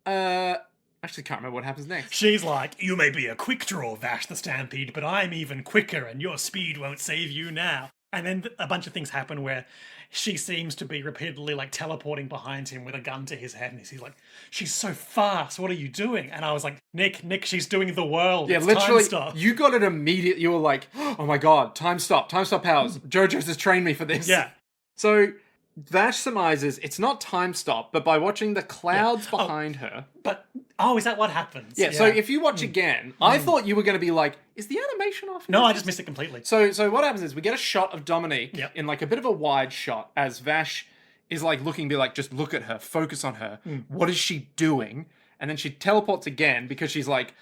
actually can't remember what happens next. She's like, "You may be a quick draw, Vash the Stampede, but I'm even quicker, and your speed won't save you now." And then a bunch of things happen where she seems to be repeatedly like teleporting behind him with a gun to his head, and he's like, "She's so fast. What are you doing?" And I was like, Nick, she's doing the world. Yeah, It's literally, time stop." you got it immediately. You were like, oh my god, time stop powers. JoJo's has trained me for this. Yeah. So, Vash surmises it's not time stop, but by watching the clouds behind her. But is that what happens? Yeah, so if you watch again, I thought you were going to be like, is the animation off? No, I just missed it completely. So what happens is we get a shot of Dominique Yep. in like a bit of a wide shot as Vash is like looking, be like, just look at her, focus on her. What is she doing? And then she teleports again because she's like,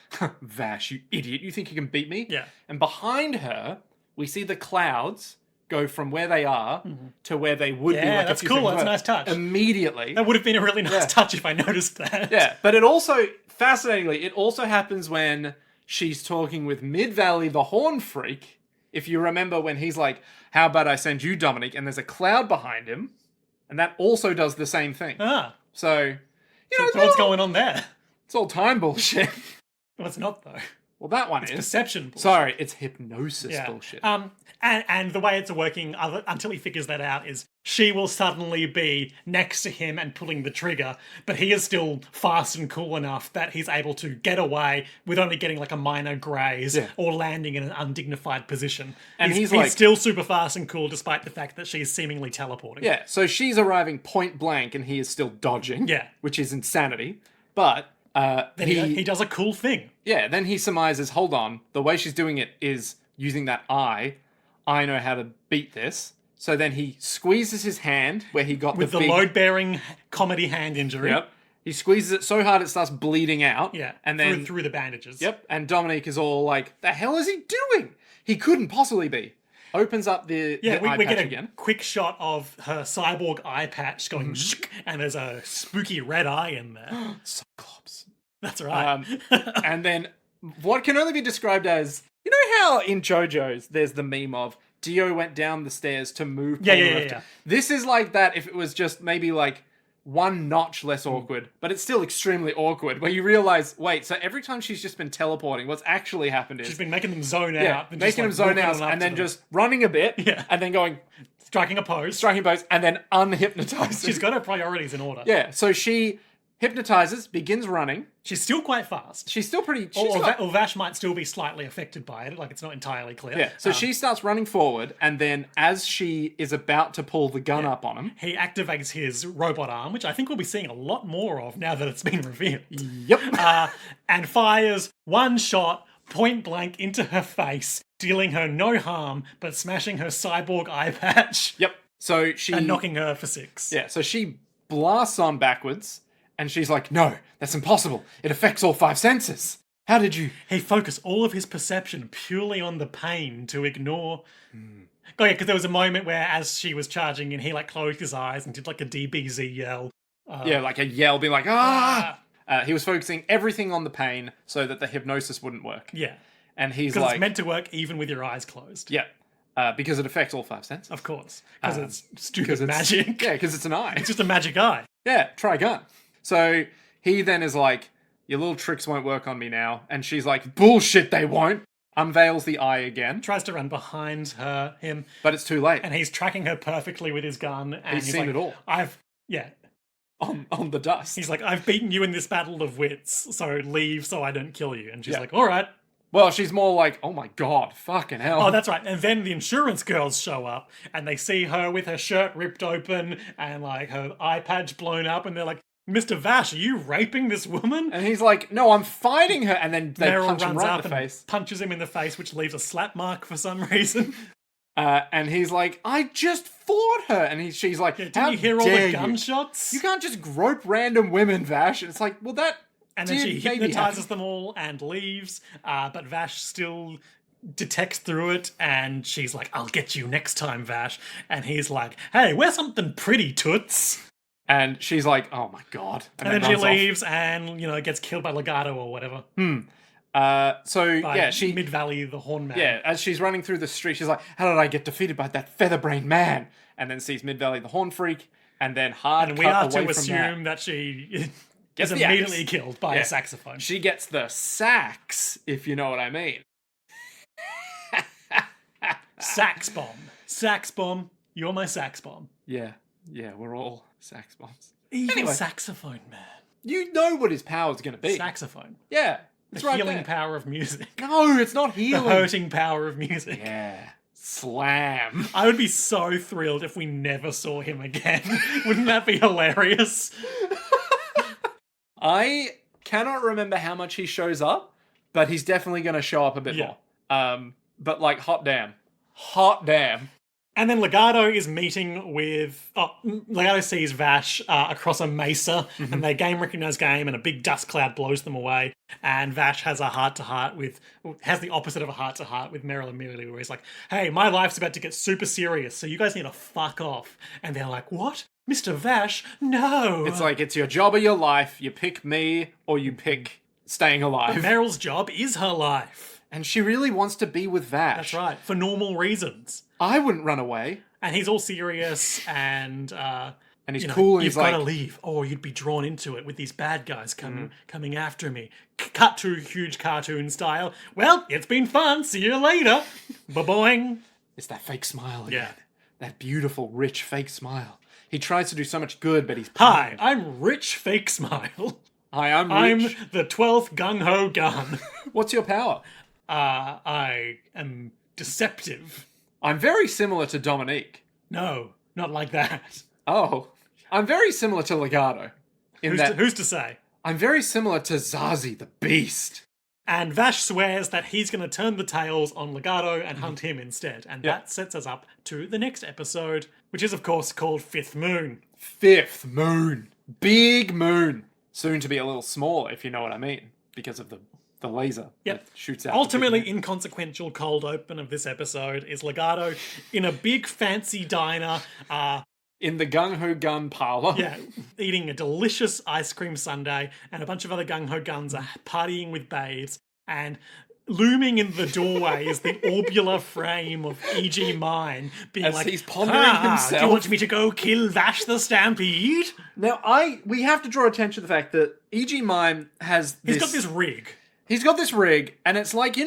Vash, you idiot, you think you can beat me? Yeah. And behind her, we see the clouds go from where they are to where they would be. Yeah, Like that's a few cool. seconds That's a later. nice touch. Immediately. That would have been a really nice Yeah. touch if I noticed that. Yeah, but it also, fascinatingly, it also happens when she's talking with Mid-Valley, the Horn Freak. If you remember when he's like, how about I send you, Dominic? And there's a cloud behind him. And that also does the same thing. Ah, So, you know, so what's going on there? it's all time bullshit. Well, it's not though. Well, that one is. Perception bullshit. Sorry, it's hypnosis Yeah. bullshit. And the way it's working until he figures that out is she will suddenly be next to him and pulling the trigger, but he is still fast and cool enough that he's able to get away with only getting like a minor graze Yeah. or landing in an undignified position. And he's he's like- still super fast and cool despite the fact that she's seemingly teleporting. Yeah, so she's arriving point blank and he is still dodging. Yeah. Which is insanity. But Then he does a cool thing. yeah, then he surmises, hold on, the way she's doing it is using that eye. I know how to beat this. So then he squeezes his hand where he got With the big... load-bearing comedy hand injury. Yep. He squeezes it so hard it starts bleeding out. Yeah. And then... through the bandages. Yep. And Dominique is all like, the hell is he doing? He couldn't possibly be. Opens up the Yeah, eye we patch get a again. quick shot of her cyborg eye patch going Mm-hmm. shk, and there's a spooky red eye in there. Cyclops. That's right. And then what can only be described as, you know how in JoJo's there's the meme of Dio went down the stairs to move. Yeah, Paul yeah, left. yeah. This is like that if it was just maybe like one notch less Mm. awkward, but it's still extremely awkward where you realize, wait, so every time she's just been teleporting, what's actually happened is She's been making them zone yeah, out. And just, making like, them zone walking out on up and to then them. just running a bit Yeah. and then going striking a pose. striking pose and then unhypnotizing. She's got her priorities in order. yeah, so she hypnotizes, begins running. She's still quite fast. She's still pretty. Or Vash might still be slightly affected by it. Like, it's not entirely clear. Yeah, so she starts running forward, and then as she is about to pull the gun up on him, He activates his robot arm, which I think we'll be seeing a lot more of now that it's been revealed. yep, And fires one shot point blank into her face, dealing her no harm, but smashing her cyborg eye patch yep. So she and knocking her for 6. yeah, so she blasts on backwards, and she's like, "No, that's impossible. It affects all 5 senses." How did you? He focused all of his perception purely on the pain to ignore. Oh yeah, because there was a moment where, as she was charging in, he like closed his eyes and did like a DBZ yell. Yeah, like a yell, being like, ah! He was focusing everything on the pain so that the hypnosis wouldn't work. Yeah, And he's because like, it's meant to work even with your eyes closed. yeah, because it affects all 5 senses. Of course, because it's 'Cause stupid it's- magic. Yeah, because it's an eye. It's just a magic eye. Yeah, Trigun. So he then is like, your little tricks won't work on me now. And she's like, bullshit, they won't. Unveils the eye again. Tries to run behind him, But it's too late. and he's tracking her perfectly with his gun. And He's seen like, it all. Yeah. On the dust. He's like, I've beaten you in this battle of wits, so leave so I don't kill you. And she's Yeah. like, all right. Well, she's more like, oh my god, fucking hell. Oh, that's right. And then the insurance girls show up, and they see her with her shirt ripped open and like her eye patch blown up, and they're like, Mr. Vash, are you raping this woman? And he's like, no, I'm fighting her. And then they Meryl punch him runs right up in the and face. punches him in the face, which leaves a slap mark for some reason. And he's like, I just fought her. And she's like, Didn't how you hear all dare the you? gunshots? You can't just grope random women, Vash. And it's like, well, that And then she did maybe hypnotizes happen. them all and leaves, but Vash still detects through it, and she's like, I'll get you next time, Vash. And he's like, hey, wear something pretty, toots. And she's like, oh my god. And then she runs off. leaves and, gets killed by Legato or whatever. So, By yeah, she... Mid-Valley, the Horn Man. Yeah, as she's running through the street, she's like, how did I get defeated by that feather-brained man? And then sees Mid-Valley the Horn Freak, and then hard And cut we are away to from assume that. that she is Gets the immediately axe. killed by Yeah. a saxophone. She gets the sax, if you know what I mean. Sax bomb. Sax bomb. You're my sax bomb. Yeah, we're all sax bombs. Even Anyway. saxophone man. You know what his power's going to be. Saxophone. Yeah, The it's right healing there. power of music. No, it's not The healing. hurting power of music. Yeah, slam. I would be so thrilled if we never saw him again. Wouldn't that be hilarious? I cannot remember how much he shows up, but he's definitely going to show up a bit Yeah. more. But like, hot damn. Hot damn. And then Legato is meeting with... Legato sees Vash across a mesa, and they recognize game, and a big dust cloud blows them away. And Vash has a heart-to-heart with... has the opposite of a heart-to-heart with Meryl immediately, where he's like, hey, my life's about to get super serious, so you guys need to fuck off. And they're like, what? Mr. Vash? No! It's like, it's your job or your life. You pick me, or you pick staying alive. Meryl's job is her life. And she really wants to be with Vash. That's right, for normal reasons. I wouldn't run away. And he's all serious and And he's cool, and you've he's got to like... leave, or you'd be drawn into it with these bad guys coming after me. Cut to huge cartoon style. Well, it's been fun. See you later. Ba-boing. It's that fake smile again. Yeah. That beautiful, rich, fake smile. He tries to do so much good, but he's... Hi, I'm Rich Fake Smile. Hi, I'm I'm Rich. the 12th gung-ho gun. What's your power? I am deceptive. I'm very similar to Dominique. No, not like that. Oh. I'm very similar to Legato. Who's to say? I'm very similar to Zazie the Beast. And Vash swears that he's going to turn the tails on Legato and hunt him instead. And Yep. that sets us up to the next episode, which is, of course, called Fifth Moon. Fifth moon. Big moon. Soon to be a little smaller, if you know what I mean. Because of the laser Yep. that shoots out. Ultimately, the big moon. inconsequential cold open of this episode is Legato in a big fancy diner, In the Gung Ho Gun parlor. yeah, eating a delicious ice cream sundae, and a bunch of other gung-ho guns are partying with babes, and looming in the doorway is the orbular frame of E.G. Mine, being As like, he's pondering Do himself." you want me to go kill Vash the Stampede? Now, we have to draw attention to the fact that E.G. Mime has this... He's got this rig. He's got this rig, and it's like,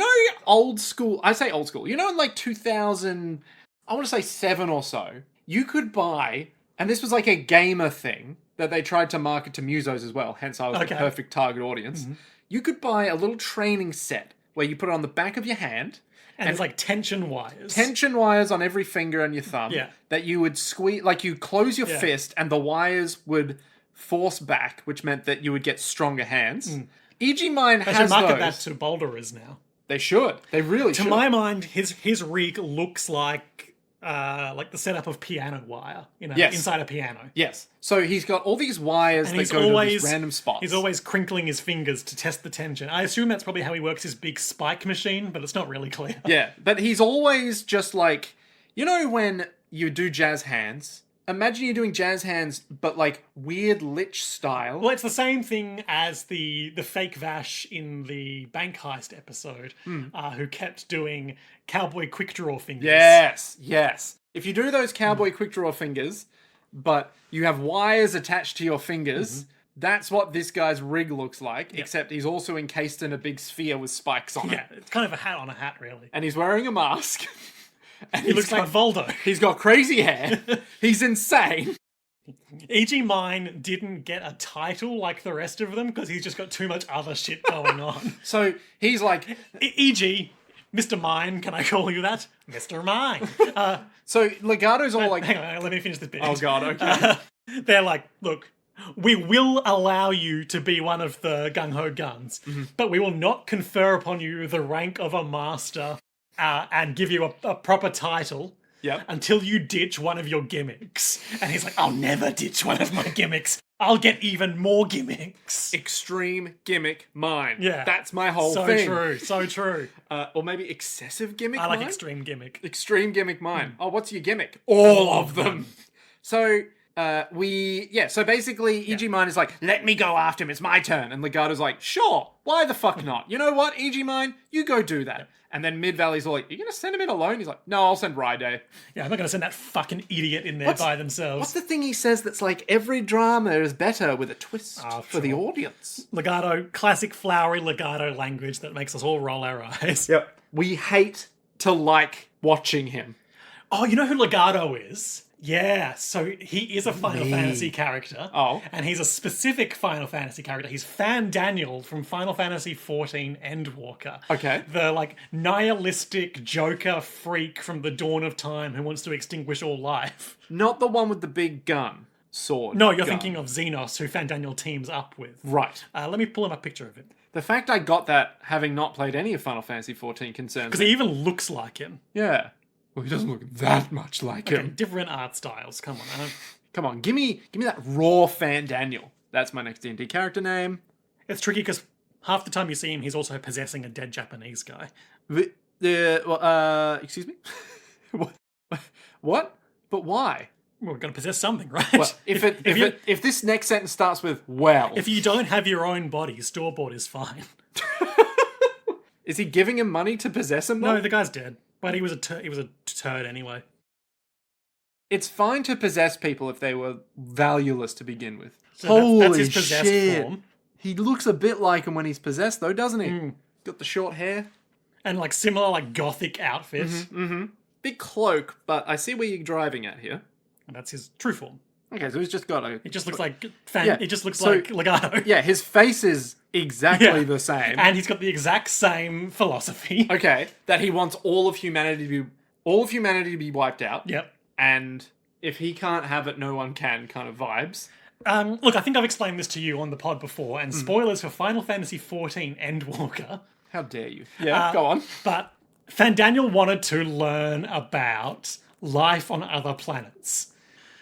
old school... I say old school. In like 2000... I want to say 7 or so, you could buy... And this was like a gamer thing that they tried to market to musos as well, hence I was the Okay. perfect target audience. You could buy a little training set where you put it on the back of your hand... And there's like tension wires. Tension wires on every finger and your thumb. Yeah. That you would squeeze... Like, you close your Yeah. fist, and the wires would force back, which meant that you would get stronger hands. E.G. Mine They has should market those. that to boulderers now. They should. They really To should. my mind, his rig looks like like the setup of piano wire, Yes. inside a piano. Yes. So he's got all these wires that go to these random spots. He's always crinkling his fingers to test the tension. I assume that's probably how he works his big spike machine, but it's not really clear. Yeah, but he's always just like, when you do jazz hands, imagine you're doing jazz hands, but like weird lich style. Well, it's the same thing as the fake Vash in the bank heist episode, who kept doing cowboy quick draw fingers. Yes. If you do those cowboy quick draw fingers, but you have wires attached to your fingers, that's what this guy's rig looks like, except he's also encased in a big sphere with spikes on it. Yeah, it's kind of a hat on a hat, really. And he's wearing a mask. And He looks like Voldo. He's got crazy hair. He's insane. E.G. Mine didn't get a title like the rest of them because he's just got too much other shit going on. So he's like... E.g., Mr. Mine, can I call you that? Mr. Mine. So Legato's all like... Hang on, let me finish this bit. Oh god, okay. They're like, look, we will allow you to be one of the gung-ho guns, but we will not confer upon you the rank of a master and give you a proper title until you ditch one of your gimmicks. And he's like, I'll never ditch one of my gimmicks. I'll get even more gimmicks. Extreme gimmick mine. Yeah. That's my whole thing. So true. Or maybe excessive gimmick I like mine? extreme gimmick. Extreme gimmick mine. Oh, what's your gimmick? All of them. So... so basically E.G. Mine is like, let me go after him, it's my turn. And Legato's like, sure, why the fuck not? You know what, E.G. Mine, you go do that. And then Mid-Valley's all like, you gonna send him in alone? He's like, no, I'll send Ryday. Yeah, I'm not gonna send that fucking idiot in there by themselves. What's the thing he says that's like, every drama is better with a twist for the audience? Legato, classic flowery legato language that makes us all roll our eyes. Yep. We hate to like watching him. Oh, you know who Legato is? Yeah, so he is a Final Fantasy character. Oh. And he's a specific Final Fantasy character. He's Fan Daniel from Final Fantasy XIV Endwalker. Okay. The, like, nihilistic Joker freak from the dawn of time who wants to extinguish all life. Not the one with the big gun. Sword. No, you're gun. thinking of Xenos, who Fan Daniel teams up with. Right. Let me pull him a picture of him. The fact I got that having not played any of Final Fantasy XIV concerns Because he even looks like him. Yeah. Well, he doesn't look that much like him. Different art styles. Come on, Come on, give me that raw Fan Daniel. That's my next D&D character name. It's tricky because half the time you see him, he's also possessing a dead Japanese guy. Excuse me? What? But why? Well, we're going to possess something, right? Well, if this next sentence starts with "well," if you don't have your own body, store-bought is fine. Is he giving him money to possess him? Though? No, the guy's dead. But he was a turd anyway. It's fine to possess people if they were valueless to begin with. So Holy that's his possessed shit! form. He looks a bit like him when he's possessed, though, doesn't he? Got the short hair and like similar like gothic outfit. Big cloak, but I see where you're driving at here. And that's his true form. Okay, so he's just got a... It just looks like Yeah, It just looks so- like Legato. Yeah, his face is exactly the same. And he's got the exact same philosophy. Okay, that he wants all of humanity to be wiped out. Yep. And if he can't have it, no one can kind of vibes. Look, I think I've explained this to you on the pod before, and spoilers for Final Fantasy XIV Endwalker. How dare you? Yeah, go on. But Fandaniel wanted to learn about life on other planets.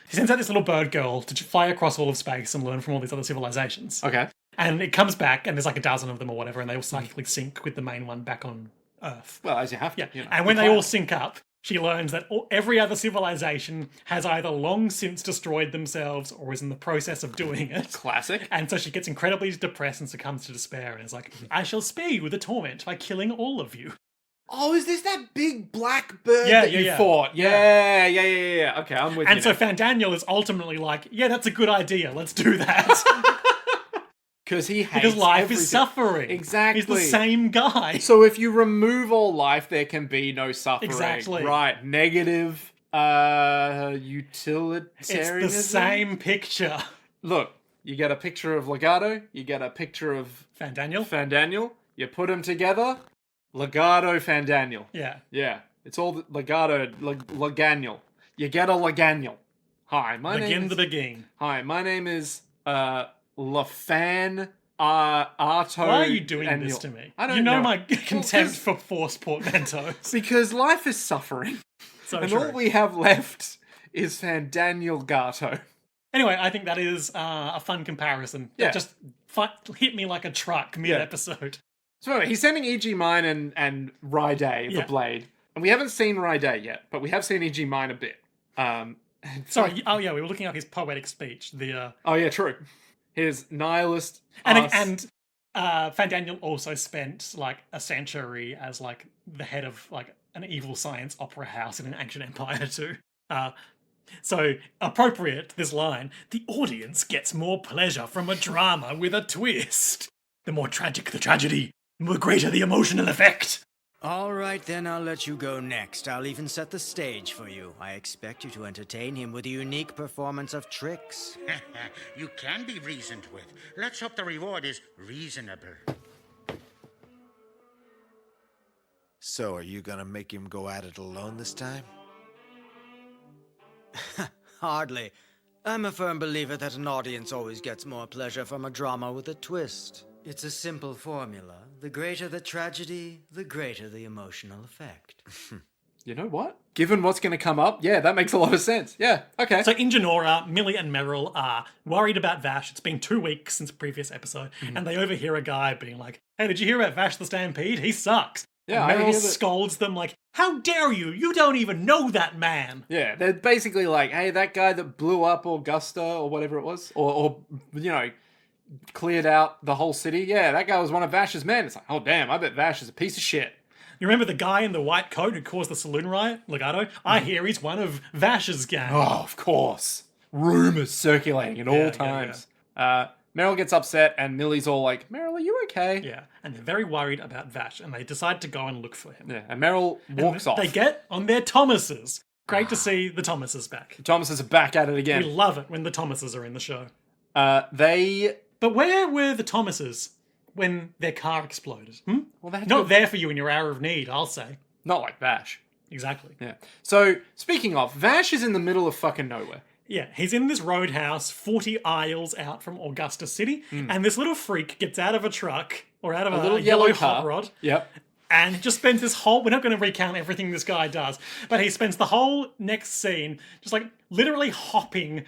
He sends out this little bird girl to fly across all of space and learn from all these other civilizations. Okay. And it comes back, and there's like a dozen of them or whatever, and they all psychically sync with the main one back on Earth. Well, as you have to. Yeah. You know, And when they all sync up, she learns that every other civilization has either long since destroyed themselves or is in the process of doing it. Classic. And so she gets incredibly depressed and succumbs to despair and is like, I shall spare you the torment by killing all of you. Oh, is this that big black bird Yeah, that yeah, you yeah. fought? Yeah. Okay, I'm with you. And so Fandaniel is ultimately like, yeah, that's a good idea. Let's do that. Because he hates Because life everything. is suffering. Exactly. He's the same guy. So if you remove all life, there can be no suffering. Exactly. Right. Negative utilitarianism. It's the same picture. Look, you get a picture of Legato, you get a picture of Fandaniel? Fandaniel, you put them together, Legato Fandaniel. Yeah. Yeah. It's all Legato, Leganiel. You get a Leganiel. Hi, my name is LaFan Arto. Why are you doing this to me? I don't You know know. my contempt for forced portmanteaus. Because life is suffering. So and true. all we have left is Daniel Gato. Anyway, I think that is a fun comparison. Yeah. It just hit me like a truck mid-episode. So anyway, he's sending E.G. Mine and Rydey, the Yeah. Blade. And we haven't seen Rydey yet, but we have seen E.G. Mine a bit. Sorry, oh yeah, we were looking up his poetic speech. The Oh yeah, true. His nihilist and Fandaniel also spent like a century as like the head of like an evil science opera house in an ancient empire too. So appropriate, this line, the audience gets more pleasure from a drama with a twist. The more tragic the tragedy, the greater the emotional effect. All right, then I'll let you go next. I'll even set the stage for you. I expect you to entertain him with a unique performance of tricks. You can be reasoned with. Let's hope the reward is reasonable. So, are you gonna make him go at it alone this time? Hardly. I'm a firm believer that an audience always gets more pleasure from a drama with a twist. It's a simple formula. The greater the tragedy, the greater the emotional effect. You know what? Given what's going to come up, yeah, that makes a lot of sense. Yeah, okay. So in Genora, Millie and Meryl are worried about Vash. It's been 2 weeks since the previous episode, and they overhear a guy being like, hey, did you hear about Vash the Stampede? He sucks. Yeah, and I Meryl hear that- scolds them like, how dare you? You don't even know that man. Yeah, they're basically like, hey, that guy that blew up Augusta or whatever it was, or you know, cleared out the whole city. Yeah, that guy was one of Vash's men. It's like, oh damn, I bet Vash is a piece of shit. You remember the guy in the white coat who caused the saloon riot, Legato? I hear he's one of Vash's gang. Oh, of course. Rumors circulating at all times. Meryl gets upset and Millie's all like, Meryl, are you okay? Yeah, and they're very worried about Vash, and they decide to go and look for him. Yeah, and Meryl walks off. They get on their Thomases. Great to see the Thomases back. Thomases are back at it We again. love it when the Thomases are in the show. But where were the Thomases when their car exploded? Well, they had Not to- there for you in your hour of need, I'll say. Not like Vash. Exactly. Yeah. So, speaking of, Vash is in the middle of fucking nowhere. Yeah, he's in this roadhouse 40 aisles out from Augusta City, and this little freak gets out of a truck, or out of a little yellow yellow hot car. rod, Yep. and just spends this whole... We're not going to recount everything this guy does, but he spends the whole next scene just like literally hopping.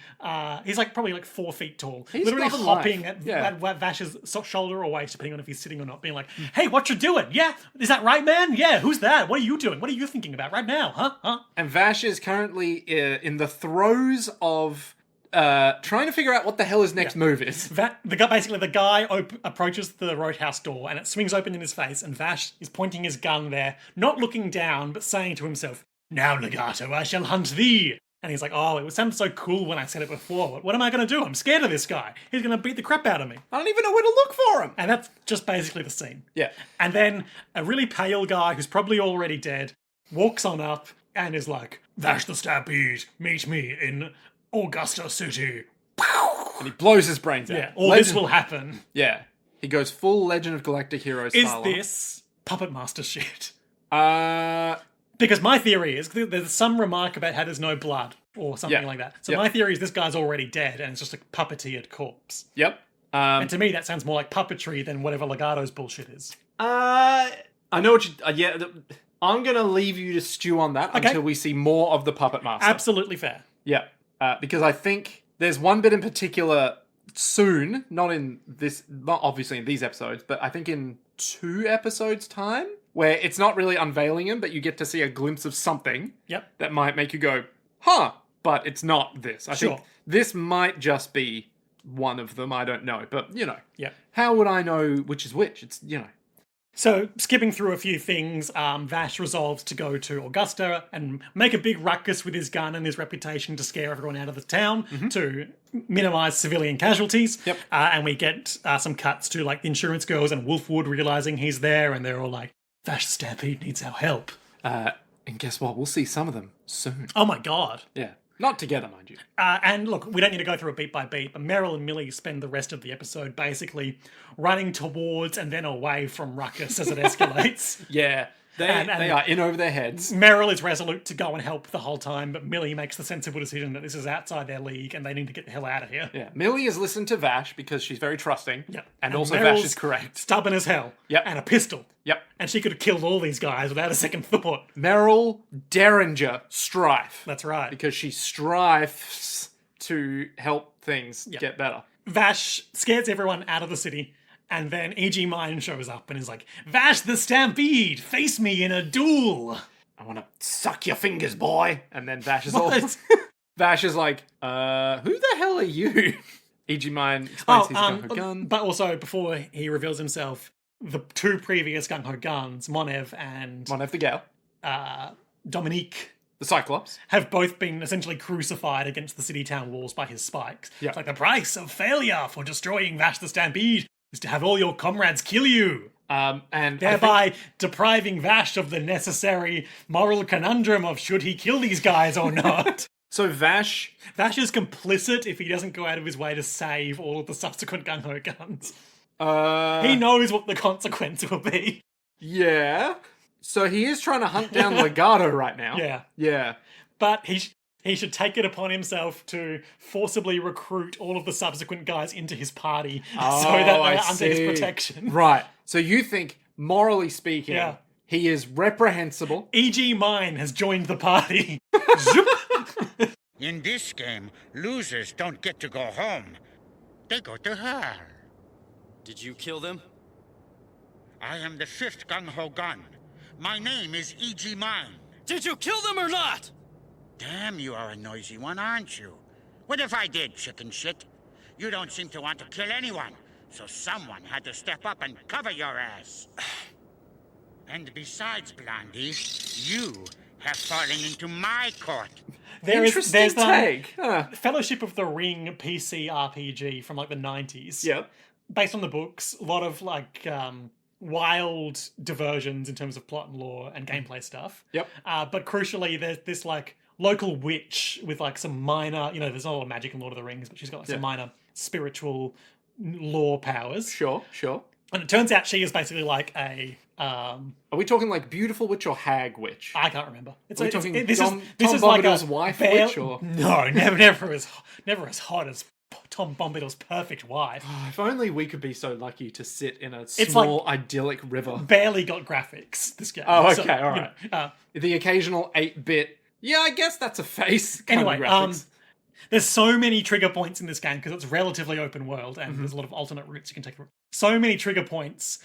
He's like probably like 4 feet tall. He's literally loving hopping life. at Vash's shoulder or waist, depending on if he's sitting or not, being like, hey, what you doing? Yeah, is that right, man? Yeah, who's that? What are you doing? What are you thinking about right now? Huh? And Vash is currently in the throes of trying to figure out what the hell his next move is. The guy approaches the roadhouse door and it swings open in his face, and Vash is pointing his gun there, not looking down, but saying to himself, now, Legato, I shall hunt thee. And he's like, oh, it sounded so cool when I said it before. What am I going to do? I'm scared of this guy. He's going to beat the crap out of me. I don't even know where to look for him. And that's just basically the scene. Yeah. And then a really pale guy who's probably already dead walks on up and is like, Vash the Stampede, meet me in Augusta City. And he blows his brains out. Yeah, all this will happen. Yeah. He goes full Legend of Galactic Hero Is style. this Puppet Master shit? Because my theory is there's some remark about how there's no blood or something like that. So my theory is this guy's already dead and it's just a puppeteered corpse. Yep. And to me, that sounds more like puppetry than whatever Legato's bullshit is. I know what you... I'm going to leave you to stew on that until we see more of the Puppet Master. Absolutely fair. Yeah. Because I think there's one bit in particular soon, not obviously in these episodes, but I think in 2 episodes' time, where it's not really unveiling him, but you get to see a glimpse of something that might make you go, huh, but it's not this. I think this might just be one of them, I don't know. But, how would I know which is which? It's, So, skipping through a few things, Vash resolves to go to Augusta and make a big ruckus with his gun and his reputation to scare everyone out of the town to minimise civilian casualties. Yep. And we get some cuts to like the insurance girls and Wolfwood realising he's there, and they're all like, Vash Stampede needs our help. and guess what? We'll see some of them soon. Oh my god. Yeah. Not together, mind you. And look, we don't need to go through it beat by beat, but Meryl and Millie spend the rest of the episode basically running towards and then away from ruckus as it escalates. Yeah. They are in over their heads. Meryl is resolute to go and help the whole time, but Millie makes the sensible decision that this is outside their league and they need to get the hell out of here. Yeah, Millie has listened to Vash because she's very trusting. Yep. And also Meryl's Vash is correct. Stubborn as hell. Yep. And a pistol. Yep. And she could have killed all these guys without a second thought. Meryl Derringer strife. That's right. Because she strives to help things get better. Vash scares everyone out of the city. And then E.G. Mine shows up and is like, Vash the Stampede, face me in a duel. I want to suck your fingers, boy. And then Vash is all... What? Vash is like, who the hell are you? E.G. Mine explains he's gung ho gun. But also, before he reveals himself, the two previous gung ho guns, Monev and Monev the Gale. Dominique, the Cyclops, have both been essentially crucified against the city town walls by his spikes. Yeah. It's like the price of failure for destroying Vash the Stampede is to have all your comrades kill you. And thereby depriving Vash of the necessary moral conundrum of should he kill these guys or not. So Vash is complicit if he doesn't go out of his way to save all of the subsequent gung-ho guns. He knows what the consequence will be. Yeah. So he is trying to hunt down Legato right now. Yeah. Yeah. But he should take it upon himself to forcibly recruit all of the subsequent guys into his party so that they're under his protection. Right. So you think, morally speaking, he is reprehensible. E.G. Mine has joined the party. In this game, losers don't get to go home. They go to hell. Did you kill them? I am the 5th gung-ho gun. My name is E.G. Mine. Did you kill them or not? Damn, you are a noisy one, aren't you? What if I did, chicken shit? You don't seem to want to kill anyone, so someone had to step up and cover your ass. And besides, Blondie, you have fallen into my court. There's take. Fellowship of the Ring PC RPG from like the 90s. Yep. Based on the books, a lot of like wild diversions in terms of plot and lore and gameplay stuff. Yep. But crucially, there's this like local witch with like some minor, there's not a lot of magic in Lord of the Rings, but she's got like some minor spiritual lore powers. Sure. And it turns out she is basically like a... Are we talking like beautiful witch or hag witch? I can't remember. Are we talking this Tom is like Bombadil's wife witch? Or? No, never as hot as Tom Bombadil's perfect wife. If only we could be so lucky to sit in a small, idyllic river. Barely got graphics, this game. Oh, okay, all right. The occasional 8-bit... Yeah, I guess that's a face kind of graphics. There's so many trigger points in this game because it's relatively open world and there's a lot of alternate routes you can take. So many trigger points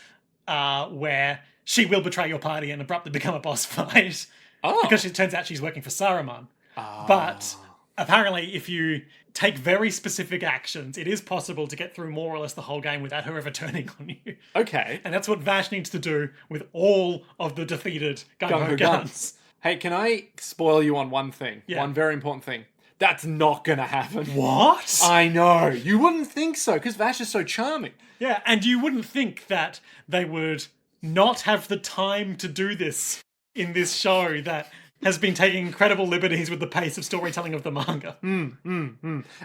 where she will betray your party and abruptly become a boss fight. Oh. Because it turns out she's working for Saruman. But apparently if you take very specific actions, it is possible to get through more or less the whole game without her ever turning on you. Okay. And that's what Vash needs to do with all of the defeated gung-ho guns. Hey, can I spoil you on one thing? Yeah. One very important thing. That's not going to happen. What? I know. You wouldn't think so, because Vash is so charming. Yeah, and you wouldn't think that they would not have the time to do this in this show that has been taking incredible liberties with the pace of storytelling of the manga.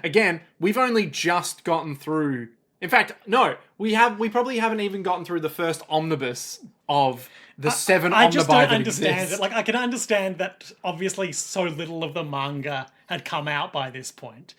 Again, we've only just gotten through... In fact, no, we probably haven't even gotten through the first omnibus of the 7 omnibi I just don't that understand exists. it. Like, I can understand that obviously so little of the manga had come out by this point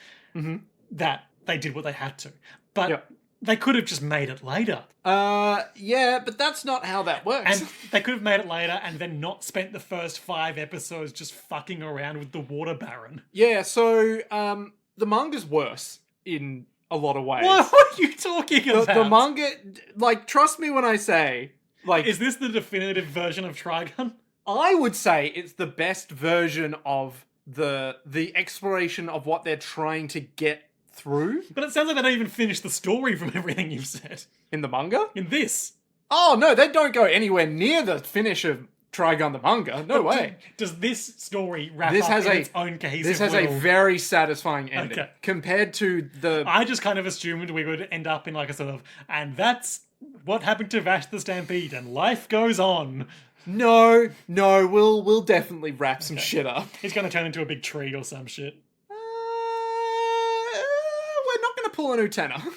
that they did what they had to. But they could have just made it later. Yeah, but that's not how that works. And they could have made it later and then not spent the first 5 episodes just fucking around with the Water Baron. Yeah, so the manga's worse in a lot of ways. What are you talking about? The manga, like, trust me when I say, like... Is this the definitive version of Trigun? I would say it's the best version of the exploration of what they're trying to get through. But it sounds like they don't even finish the story from everything you've said. In the manga? In this. Oh, no, they don't go anywhere near the finish of Trigun the manga. No way. Does this story wrap up in its own cohesive This has little... a very satisfying ending. Okay. Compared to the... I just kind of assumed we would end up in like a sort of... And that's what happened to Vash the Stampede, and life goes on. No, we'll definitely wrap some shit up. He's going to turn into a big tree or some shit. We're not going to pull an Utena.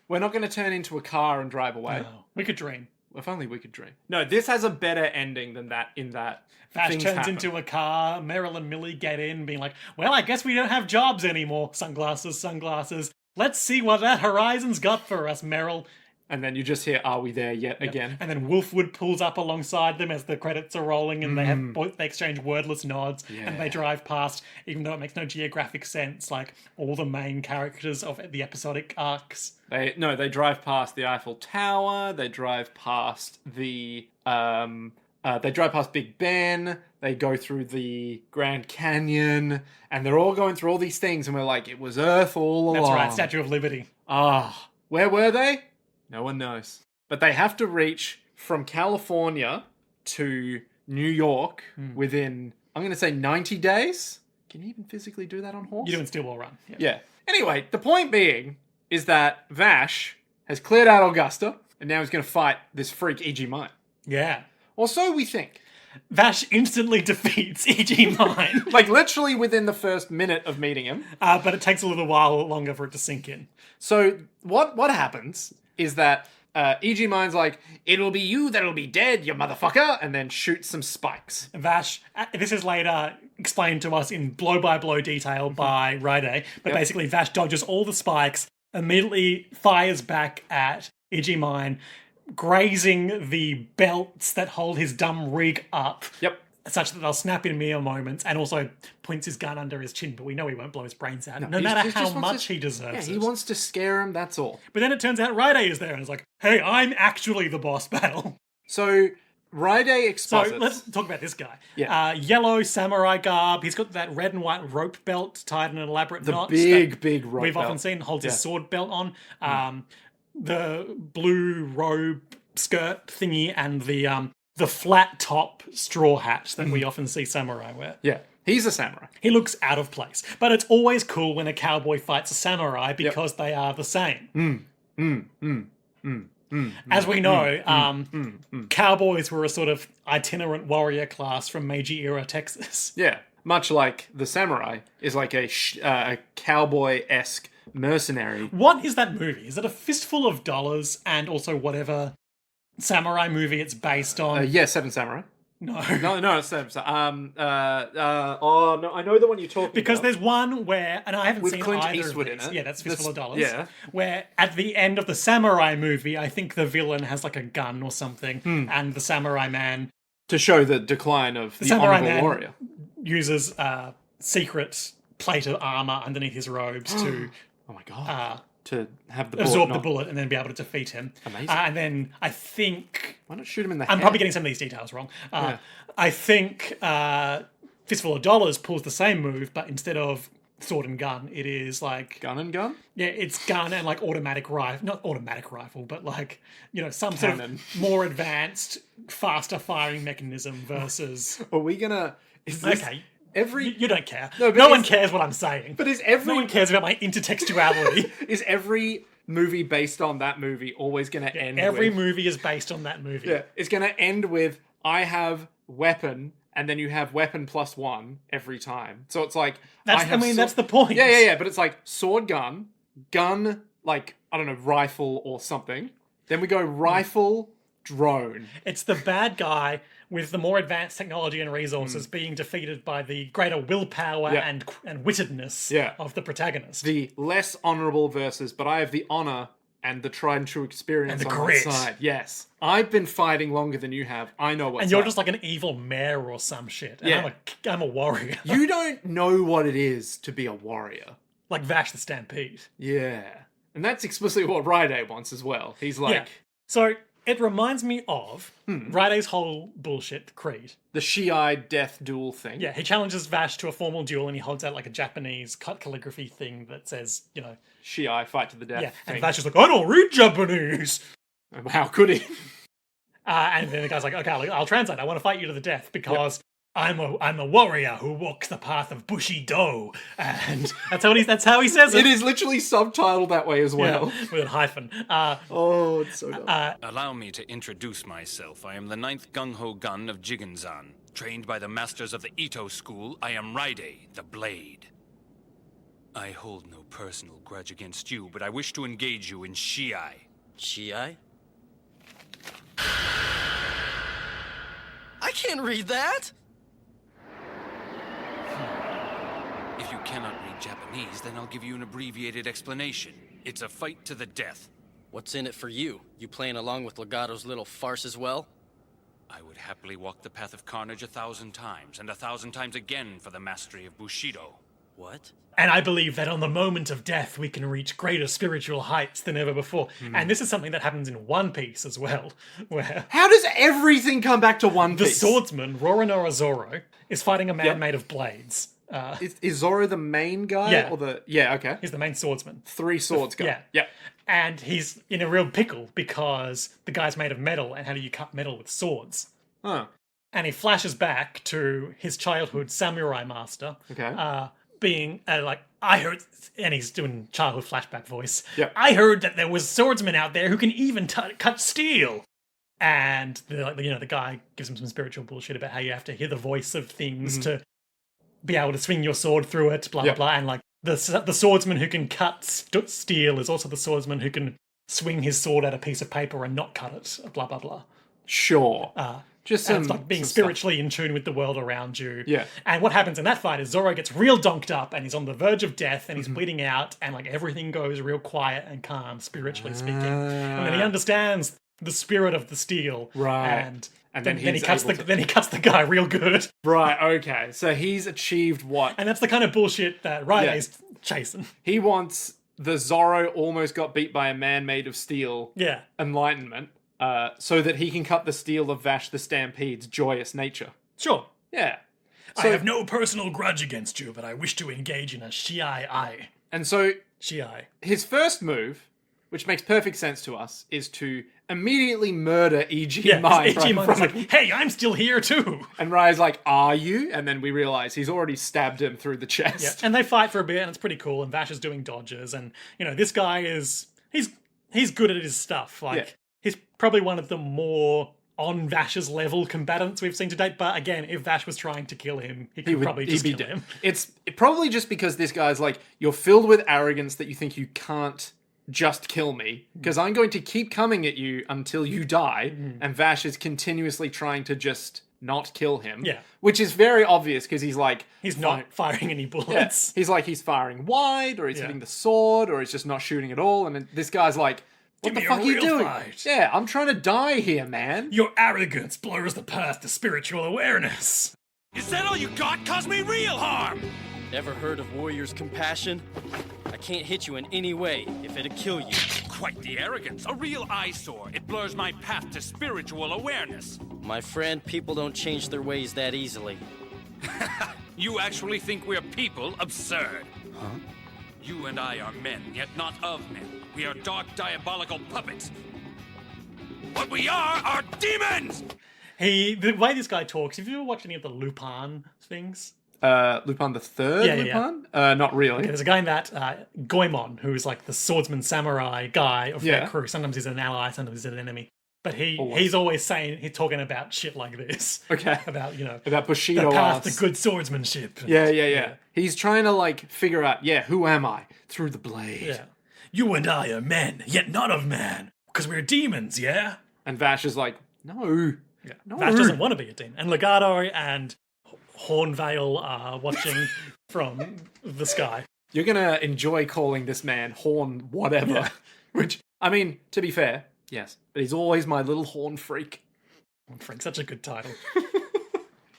We're not going to turn into a car and drive away. No, we could dream. If only we could dream. No, this has a better ending than that in that Vash things turns happen. into a car. Meryl and Millie get in, being like, well, I guess we don't have jobs anymore. Sunglasses, sunglasses. Let's see what that horizon's got for us, Meryl. And then you just hear, are we there yet again? And then Wolfwood pulls up alongside them as the credits are rolling, and they exchange wordless nods, and they drive past, even though it makes no geographic sense, like all the main characters of the episodic arcs. They drive past the Eiffel Tower, they drive past Big Ben, they go through the Grand Canyon, and they're all going through all these things, and we're like, it was Earth all along. That's right, Statue of Liberty. Where were they? No one knows. But they have to reach from California to New York within, I'm going to say 90 days. Can you even physically do that on horse? You're doing Stillwell Run. Yeah. Anyway, the point being is that Vash has cleared out Augusta, and now he's going to fight this freak E.G. Mine. Yeah. Or so we think. Vash instantly defeats E.G. Mine. Like, literally within the first minute of meeting him. But it takes a little while longer for it to sink in. So what happens is that E.G. Mine's like, it'll be you that'll be dead, you motherfucker, and then shoots some spikes. Vash, this is later explained to us in blow-by-blow detail by Ride, but basically Vash dodges all the spikes, immediately fires back at E.G. Mine, grazing the belts that hold his dumb rig up. Yep. Such that they'll snap in mere moments, and also points his gun under his chin, but we know he won't blow his brains out, no matter how much he deserves it. He wants to scare him, that's all. But then it turns out Ride is there, and it's like, hey, I'm actually the boss battle. So, Ride exposits... So, let's talk about this guy. Yeah. Yellow samurai garb, he's got that red and white rope belt tied in an elaborate knot. Big rope we've belt. often seen, holds his sword belt on. The blue robe skirt thingy, and the flat top straw hat that we often see samurai wear. Yeah, he's a samurai. He looks out of place. But it's always cool when a cowboy fights a samurai because they are the same. As we know, cowboys were a sort of itinerant warrior class from Meiji-era Texas. Yeah, much like the samurai is like a cowboy-esque mercenary. What is that movie? Is it A Fistful of Dollars and also whatever samurai movie it's based on? Yeah, Seven Samurai. No, it's Seven Samurai. Oh, no, I know the one you're talking because about. there's one where, and I haven't With seen Clint either Eastwood of in these. it. Yeah, that's Fistful of Dollars. Yeah. Where at the end of the samurai movie, I think the villain has like a gun or something, and the samurai man... To show the decline of the samurai honorable man warrior. Uses secret plate of armor underneath his robes to... Oh my god. To have the absorb bullet the bullet and then be able to defeat him. Amazing. And then I think... Why not shoot him in the head? I'm probably getting some of these details wrong. I think Fistful of Dollars pulls the same move, but instead of sword and gun, it is like... Gun and gun? Yeah, it's gun and like automatic rifle. Not automatic rifle, but like, you know, some Cannon. sort of more advanced, faster firing mechanism versus... Are we gonna... Is this Okay. You don't care. No, but No one cares what I'm saying. But No one cares about my intertextuality. Is every movie based on that movie always going to end Every with... movie is based on that movie. Yeah, it's going to end with, I have weapon, and then you have weapon plus one every time. So it's like... That's the point. Yeah, but it's like sword gun, like, I don't know, rifle or something. Then we go rifle, drone. It's the bad guy with the more advanced technology and resources being defeated by the greater willpower and wittedness of the protagonist. The less honourable versus, but I have the honour and the tried and true experience And the on grit. my side. Yes. I've been fighting longer than you have. I know what's And you're up. just like an evil mayor or some shit. And Yeah. I'm a warrior. You don't know what it is to be a warrior. Like Vash the Stampede. Yeah. And that's explicitly what Ride wants as well. He's like... Yeah. So it reminds me of Ride's whole bullshit creed. The Shi'ai death duel thing. Yeah, he challenges Vash to a formal duel and he holds out like a Japanese cut calligraphy thing that says, you know... Shi'ai fight to the death Yeah, thing. and Vash is like, I don't read Japanese! How could he? And then the guy's like, okay, I'll translate. I want to fight you to the death because I'm a warrior who walks the path of Bushido. And that's how he says it. It is literally subtitled that way as well. Yeah, with a hyphen. Oh, it's so dumb. Allow me to introduce myself. I am the 9th Gung-Ho Gun of Jigenzan. Trained by the masters of the Ito school, I am Raide, the Blade. I hold no personal grudge against you, but I wish to engage you in Shi'ai. Shi'ai? I can't read that. If you cannot read Japanese, then I'll give you an abbreviated explanation. It's a fight to the death. What's in it for you? You playing along with Legato's little farce as well? I would happily walk the path of carnage 1,000 times, and 1,000 times again for the mastery of Bushido. What? And I believe that on the moment of death, we can reach greater spiritual heights than ever before. And this is something that happens in One Piece as well, where How does everything come back to One the Piece? swordsman, Roronoa Zoro, is fighting a man made of blades. Is Zoro the main guy? Yeah. Or the... Yeah, okay. He's the main swordsman. 3 swords guy. Yeah. Yeah. And he's in a real pickle because the guy's made of metal, and how do you cut metal with swords? Huh. And he flashes back to his childhood samurai master, Okay. being like, I heard, and he's doing childhood flashback voice. Yep. I heard that there was swordsmen out there who can even cut steel. And the guy gives him some spiritual bullshit about how you have to hear the voice of things to be able to swing your sword through it, blah, Yep. blah, blah. And like the swordsman who can cut steel is also the swordsman who can swing his sword at a piece of paper and not cut it, blah, blah, blah. Sure. Just And some... it's like being some spiritually in tune with the world around you. Yeah. And what happens in that fight is Zoro gets real donked up and he's on the verge of death and he's Mm-hmm. bleeding out and like everything goes real quiet and calm, spiritually speaking. And then he understands the spirit of the steel. Right. And then then he he's cuts able to- then he cuts the guy real good. stuff. Right, okay. So he's achieved what? And that's the kind of bullshit that Raide's chasing. He wants the Zoro almost got beat by a man made of steel Yeah. enlightenment, so that he can cut the steel of Vash the Stampede's joyous nature. Sure. Yeah. I So- have no personal grudge against you, but I wish to engage in a Shiai. And so Shiai. his first move, which makes perfect sense to us, is to immediately murder E.G. Yeah, Mine E.G. right in Mine's front like, of him. hey, I'm still here too. And Rai's like, are you? And then we realize he's already stabbed him through the chest. Yeah, and they fight for a bit, and it's pretty cool. And Vash is doing dodges, and this guy is he's good at his stuff. Like Yeah. he's probably one of the more on Vash's level combatants we've seen to date. But again, if Vash was trying to kill him, he could probably just kill him. It's probably just because this guy's like, you're filled with arrogance that you think you can't just kill me, because I'm going to keep coming at you until you die. And Vash is continuously trying to just not kill him. Yeah. Which is very obvious because he's like... He's not firing any Yeah. bullets. He's like, he's firing wide, or he's hitting the sword, or he's just not shooting at all. And then this guy's like, what Give the me a fuck are you real doing? fight. Yeah, I'm trying to die here, man. Your arrogance blurs the path to spiritual awareness. Is that all you got? Cause me real harm! Ever heard of warrior's compassion? I can't hit you in any way if it'd kill you. Quite the arrogance. A real eyesore. It blurs my path to spiritual awareness. My friend, people don't change their ways that easily. You actually think we're people? Absurd. Huh? You and I are men, yet not of men. We are dark, diabolical puppets. What we are demons! The way this guy talks, have you ever watched any of the Lupin things? Lupin the Third? Yeah. Lupin? Not really. Okay, there's a guy in that, Goemon, who's like the swordsman samurai guy of their crew. Sometimes he's an ally, sometimes he's an enemy. But he's always he's talking about shit like this. Okay. About, About Bushido the path arts. to good swordsmanship. Yeah. He's trying to, like, figure out, who am I? Through the blade. Yeah. You and I are men, yet not of man. Because we're demons, yeah? And Vash is like, no. Yeah. No. Vash doesn't want to be a demon. And Legato and Hornvale are watching from the sky. You're going to enjoy calling this man Horn whatever. Yeah. Which, I mean, to be fair, yes. But he's always my little horn freak. Horn Freak, such a good title.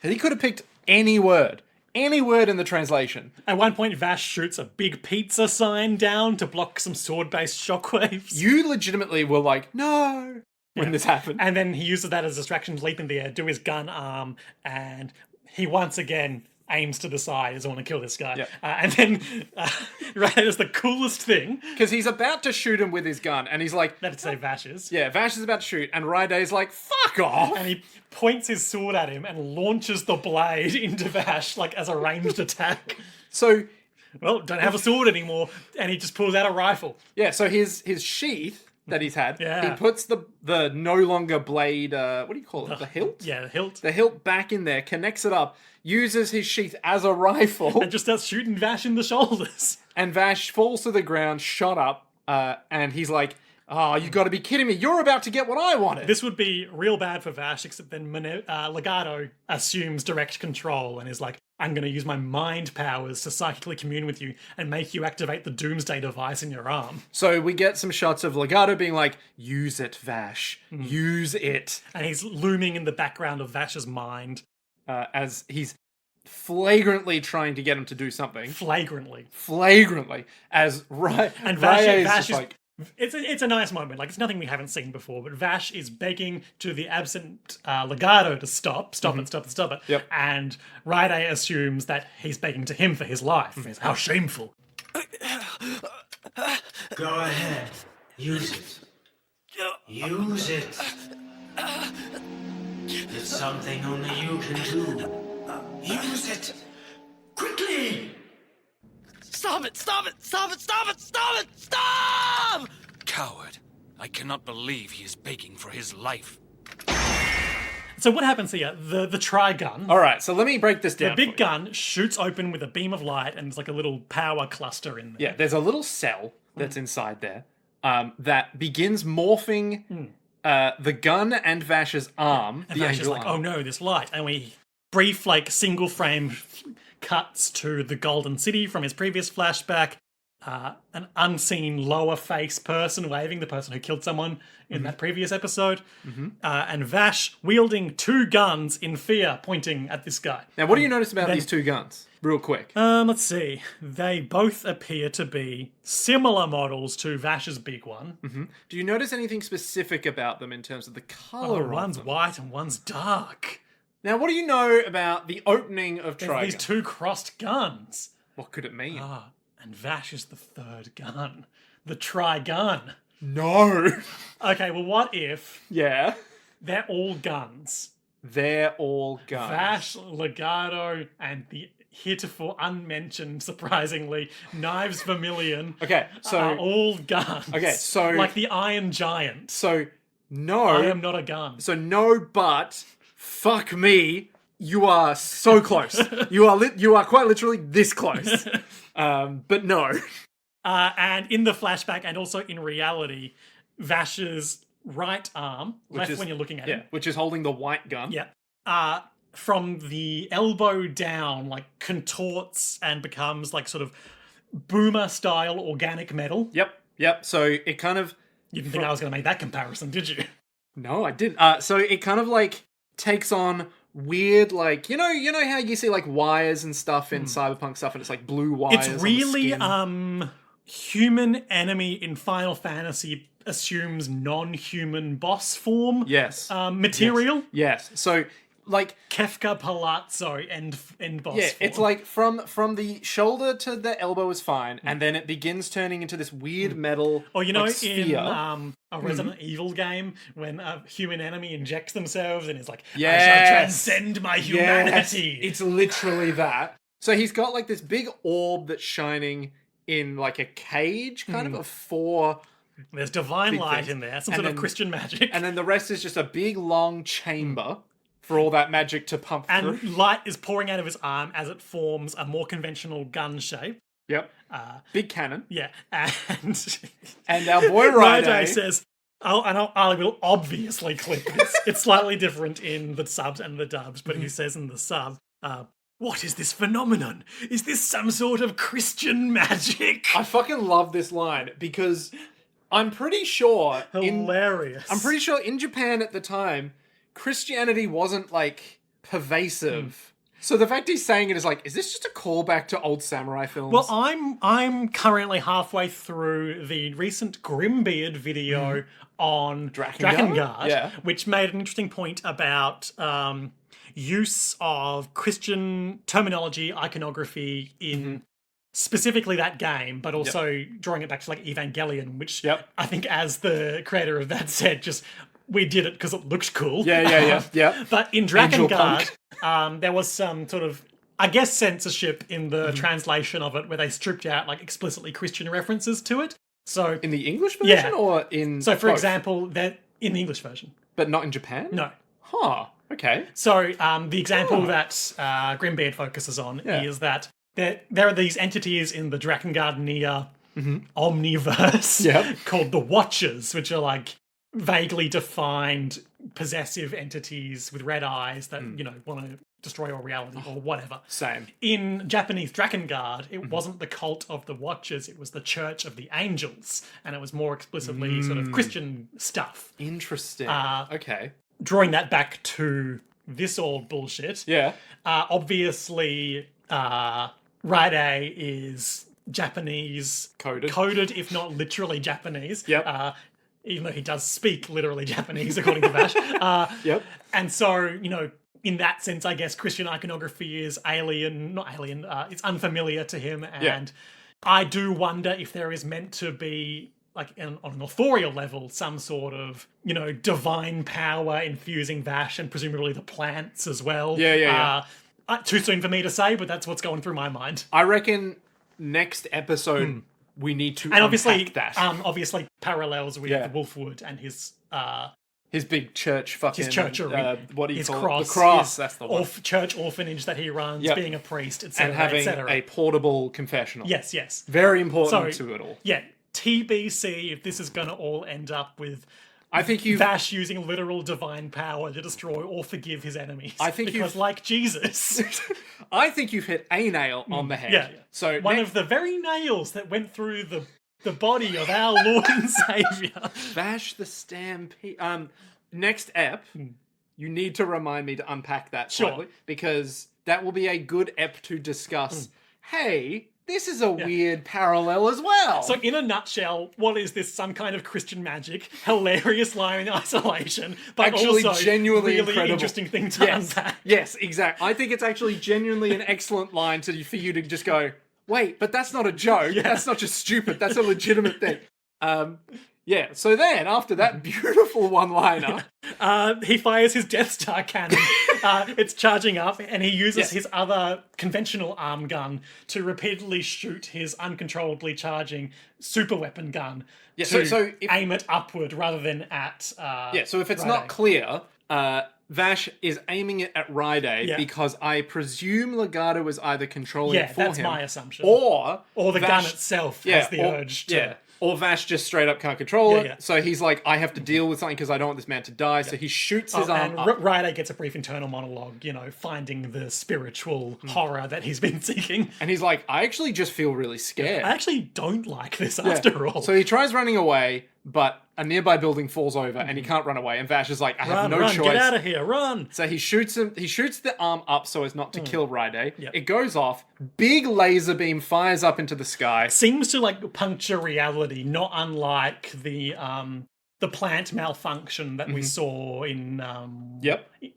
And he could have picked any word in the translation. At one point, Vash shoots a big pizza sign down to block some sword-based shockwaves. You legitimately were like, no, when this happened. And then he uses that as a distraction to leap in the air, do his gun arm, and he once again aims to the side, doesn't want to kill this guy. Yeah. And then, right, that's the coolest thing. Because he's about to shoot him with his gun, and he's like... That'd say Vash's. Yeah, Vash is about to shoot, and Raide's like, fuck off! And he points his sword at him and launches the blade into Vash, like, as a ranged attack. So... Well, don't have a sword anymore, and he just pulls out a rifle. Yeah, so his sheath that he's had, Yeah. he puts the no longer blade, what do you call it, the hilt? Yeah, the hilt. The hilt back in there, connects it up, uses his sheath as a rifle, And just starts shooting Vash in the shoulders. and Vash falls to the ground, shot up, and he's like, Oh, you got to be kidding me! You're about to get what I wanted. This would be real bad for Vash, except then Legato assumes direct control and is like, I'm going to use my mind powers to psychically commune with you and make you activate the Doomsday device in your arm. So we get some shots of Legato being like, use it, Vash. Use it. And he's looming in the background of Vash's mind. As he's flagrantly trying to get him to do something. Flagrantly. As and Vash Vash is is... It's a nice moment. Like, it's nothing we haven't seen before, but Vash is begging to the absent Legato to stop it. Yep. And Raide assumes that he's begging to him for his life. How shameful. Go ahead. Use it. Use it. It's something only you can do. Use it. Quickly! Stop it! Stop it! Stop it! Stop it! Stop it! Stop! Coward. I cannot believe he is begging for his life. So what happens here? The Trigun. All right, so let me break this down. The big gun shoots open with a beam of light, and there's like a little power cluster in there. Yeah, there's a little cell that's inside there that begins morphing the gun and Vash's arm. And the Vash is angel like, arm. oh no, this light. And we brief, like, single frame cuts to the Golden City from his previous flashback. An unseen lower face person waving, the person who killed someone in that previous episode. And Vash wielding two guns in fear, pointing at this guy. Now, what do you notice about these two guns? Real quick. Let's see. They both appear to be similar models to Vash's big one. Do you notice anything specific about them in terms of the color of One's them? white and one's dark. Now, what do you know about the opening of There's Trigun? these two crossed guns. What could it mean? And Vash is the third gun. The Trigun. No. Okay, well, what if Yeah. they're all guns? They're all guns. Vash, Legato, and the heretofore unmentioned, surprisingly, Knives Vermilion Okay, so... are all guns. Okay, so... Like the Iron Giant. So, no. I am not a gun. So, no, but... Fuck me. You are so close. You are quite literally this close. But no. And in the flashback, and also in reality, Vash's right arm, left when you're looking at him. Which is holding the white gun. Yeah. From the elbow down, like, contorts and becomes, like, sort of boomer-style organic metal. Yep. So it kind of... You didn't think I was going to make that comparison, did you? No, I didn't. So it kind of, like, takes on weird, like, you know how you see, like, wires and stuff in cyberpunk stuff, and it's like blue wires. It's really on the skin? human enemy in Final Fantasy assumes non-human boss form. Yes. Material. Yes. So, like, Kefka Palazzo end boss form. It's like from the shoulder to the elbow is fine, and then it begins turning into this weird metal. Or you know, like, sphere. in a Resident Evil game, when a human enemy injects themselves and is like, I Yes. shall transcend my humanity. Yes. It's literally that. So he's got like this big orb that's shining in like a cage, kind of four. There's divine big light things. in there, some And sort of then- Christian magic. And then the rest is just a big long chamber for all that magic to pump And through. light is pouring out of his arm as it forms a more conventional gun shape. Yep. Big cannon. Yeah, and And our boy Raide says, I will obviously clip this. It's slightly different in the subs and the dubs, but he says in the sub, what is this phenomenon? Is this some sort of Christian magic? I fucking love this line because I'm pretty sure Hilarious. I'm pretty sure in Japan at the time, Christianity wasn't like pervasive. So the fact he's saying it is like, is this just a callback to old samurai films? Well, I'm currently halfway through the recent Grimbeard video on Drakengard, which made an interesting point about use of Christian terminology, iconography in specifically that game, but also drawing it back to like Evangelion, which I think, as the creator of that said, just we did it because it looked cool. Yeah. But in Drakengard, there was some sort of, I guess, censorship in the translation of it, where they stripped out like explicitly Christian references to it. So in the English version or in So for both? example, that in the English version. But not in Japan? No. Huh. Okay. So the example that Grimbeard focuses on is that there are these entities in the Drakengard near omniverse called the Watchers, which are like vaguely defined possessive entities with red eyes that, you know, want to destroy all reality or whatever. Same. In Japanese Drakengard, it wasn't the cult of the Watchers, it was the Church of the Angels, and it was more explicitly sort of Christian stuff. Interesting. Okay. Drawing that back to this old bullshit. Yeah. Obviously, Raide is Japanese. Coded, if not literally Japanese. Yep. Even though he does speak literally Japanese, according to Vash. Yep. And so, you know, in that sense, I guess Christian iconography is it's unfamiliar to him. And I do wonder if there is meant to be, like, on an authorial level, some sort of, you know, divine power infusing Vash and presumably the plants as well. Yeah. Too soon for me to say, but that's what's going through my mind. I reckon next episode we need to obviously that. Obviously parallels with Wolfwood and his big church fucking... His churchery. What do you his call cross, it? The cross, his that's the one. Church orphanage that he runs, being a priest, etc. And having a portable confessional. Yes. Very important to it all. Yeah, TBC, if this is going to all end up with... I think Vash using literal divine power to destroy or forgive his enemies. Because, like Jesus... I think you've hit a nail on the head. Yeah. So one of the very nails that went through the body of our Lord and Saviour. Vash the Stampede. Next ep, you need to remind me to unpack that slightly, because that will be a good ep to discuss. Hey, this is a weird parallel as well. So in a nutshell, what is this? Some kind of Christian magic, hilarious line in isolation, but actually also genuinely really incredible. Interesting thing to unpack. Yes, exactly. I think it's actually genuinely an excellent line for you to just go, wait, but that's not a joke. That's not just stupid. That's a legitimate thing. So then, after that beautiful one-liner... he fires his Death Star cannon. It's charging up, and he uses his other conventional arm gun to repeatedly shoot his uncontrollably charging super weapon gun to aim it upward rather than at... so if it's not clear... Vash is aiming it at Raide because I presume Legato is either controlling it for him. Yeah, that's my assumption. Or the gun itself has the urge to... Yeah. Or Vash just straight up can't control it. So he's like, I have to deal with something because I don't want this man to die. So he shoots his arm up. And Raide gets a brief internal monologue, you know, finding the spiritual horror that he's been seeking. And he's like, I actually just feel really scared. I actually don't like this after all. So he tries running away, but a nearby building falls over and he can't run away. And Vash is like, I have no choice. Get out of here, run! So he shoots him. He shoots the arm up so as not to kill Raide. It goes off. Big laser beam fires up into the sky. Seems to like puncture reality, not unlike the plant malfunction that we saw in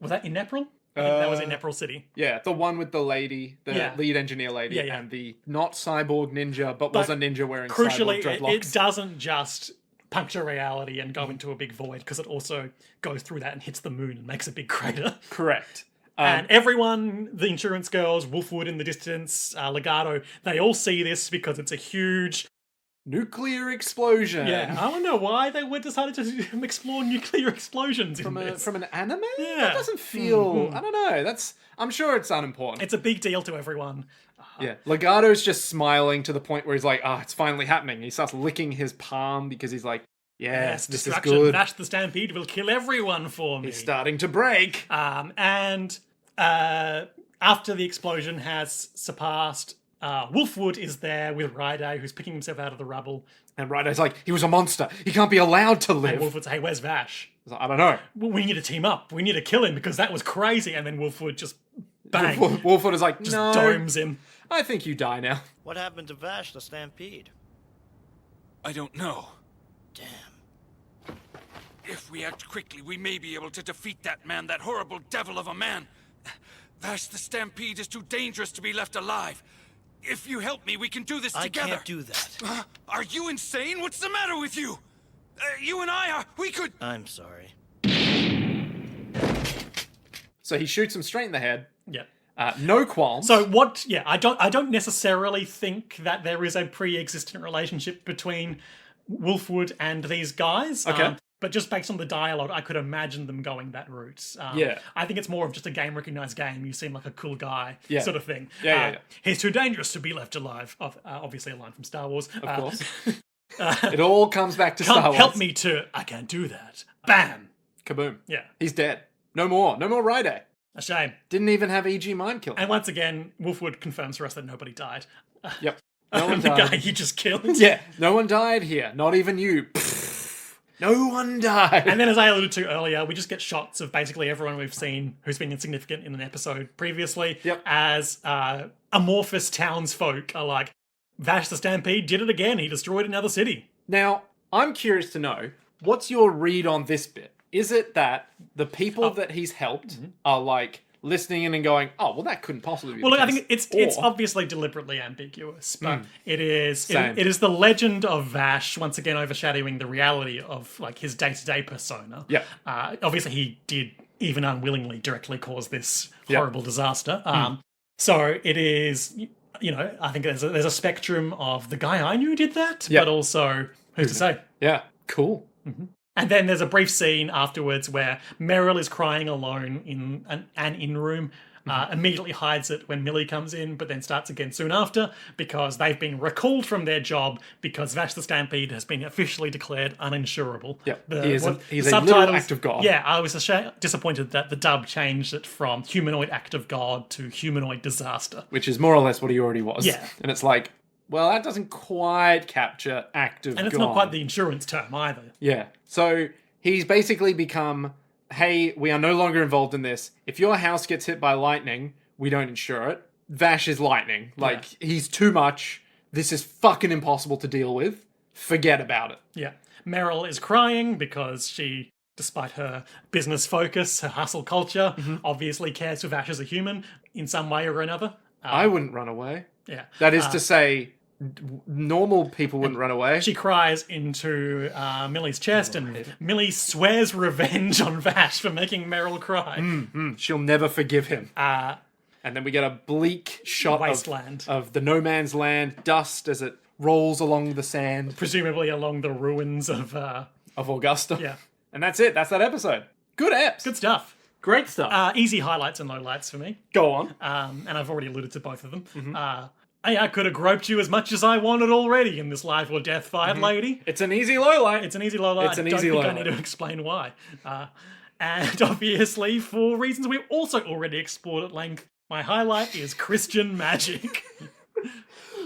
was that in Nepal? I think that was in Nepal City. Yeah, the one with the lady, the lead engineer lady, and the not cyborg ninja, but was a ninja wearing crucially, cyborg dreadlocks. It doesn't just puncture reality and go into a big void, because it also goes through that and hits the moon and makes a big crater. Correct. And everyone, the insurance girls, Wolfwood in the distance, Legato, they all see this because it's a huge... nuclear explosion. Yeah, I don't know why they decided to explore nuclear explosions from an anime. Yeah, that doesn't feel. I don't know. I'm sure it's unimportant. It's a big deal to everyone. Legato's just smiling to the point where he's like, it's finally happening. He starts licking his palm because he's like, yes, this is good. Vash the Stampede will kill everyone for me. He's starting to break. And after the explosion has surpassed, Wolfwood is there with Raide, who's picking himself out of the rubble. And Raide's like, he was a monster. He can't be allowed to live. And Wolfwood's like, hey, where's Vash? He's like, I don't know. Well, we need to team up. We need to kill him because that was crazy. And then Wolfwood just bang. Wolfwood is like, just domes him. I think you die now. What happened to Vash the Stampede? I don't know. Damn. If we act quickly, we may be able to defeat that man, that horrible devil of a man. Vash the Stampede is too dangerous to be left alive. If you help me, we can do this together. I can't do that. Are you insane? What's the matter with you? You and I we could... I'm sorry. So he shoots him straight in the head. Yeah. No qualms. So what? Yeah, I don't necessarily think that there is a pre-existent relationship between Wolfwood and these guys. Okay. But just based on the dialogue, I could imagine them going that route. Yeah. I think it's more of just a game recognized game. You seem like a cool guy, Yeah. sort of thing. Yeah. He's too dangerous to be left alive. Obviously, a line from Star Wars. Of course. It all comes back to Star Can't Wars. help me to. I can't do that. Bam. Kaboom. Yeah. He's dead. No more. No more Ryday. A shame. Didn't even have E.G. mind kill him. And once again, Wolfwood confirms for us that nobody died. Yep. No one The died. guy you just killed. Yeah. No one died here. Not even you. No one died. And then, as I alluded to earlier, we just get shots of basically everyone we've seen who's been insignificant in an episode previously as amorphous townsfolk are like, Vash the Stampede did it again. He destroyed another city. Now, I'm curious to know, what's your read on this bit? Is it that the people that he's helped are like listening in and going, oh, well, that couldn't possibly be Well, the look, I case. think it's obviously deliberately ambiguous, but it is Same. it is the legend of Vash once again overshadowing the reality of like his day-to-day persona. Yeah. Obviously, he did even unwillingly directly cause this Yep. horrible disaster. So it is, you know, I think there's a spectrum of the guy I knew did that, Yep. but also who's to say. Yeah. Cool. And then there's a brief scene afterwards where Meryl is crying alone in an in-room, immediately hides it when Millie comes in, but then starts again soon after because they've been recalled from their job because Vash the Stampede has been officially declared uninsurable. Yeah, The- he's what- a the little subtitles- act of God. Yeah, I was disappointed that the dub changed it from humanoid act of God to humanoid disaster. Which is more or less what he already was. Yeah. And it's like, well, that doesn't quite capture act of God. And it's not quite the insurance term either. Yeah. So he's basically become, hey, we are no longer involved in this. If your house gets hit by lightning, we don't insure it. Vash is lightning. Like, he's too much. This is fucking impossible to deal with. Forget about it. Yeah. Meryl is crying because she, despite her business focus, her hustle culture, obviously cares for Vash as a human in some way or another. I wouldn't run away. Yeah. That is to say, normal people wouldn't run away. She cries into Millie's chest, and Millie swears revenge on Vash for making Meryl cry. She'll never forgive him. Uh, And then we get a bleak shot Wasteland. of the no man's land, dust as it rolls along the sand Presumably along the ruins of... Augusta. yeah. And that's it. That's that episode. Good eps. Good stuff. Great stuff. Easy highlights and lowlights for me. Go on. And I've already alluded to both of them. I could have groped you as much as I wanted already in this life or death fight, lady. It's an easy low light. It's an easy low light. It's an I don't easy think low I need light. to explain why. And obviously, for reasons we've also already explored at length, my highlight is Christian magic.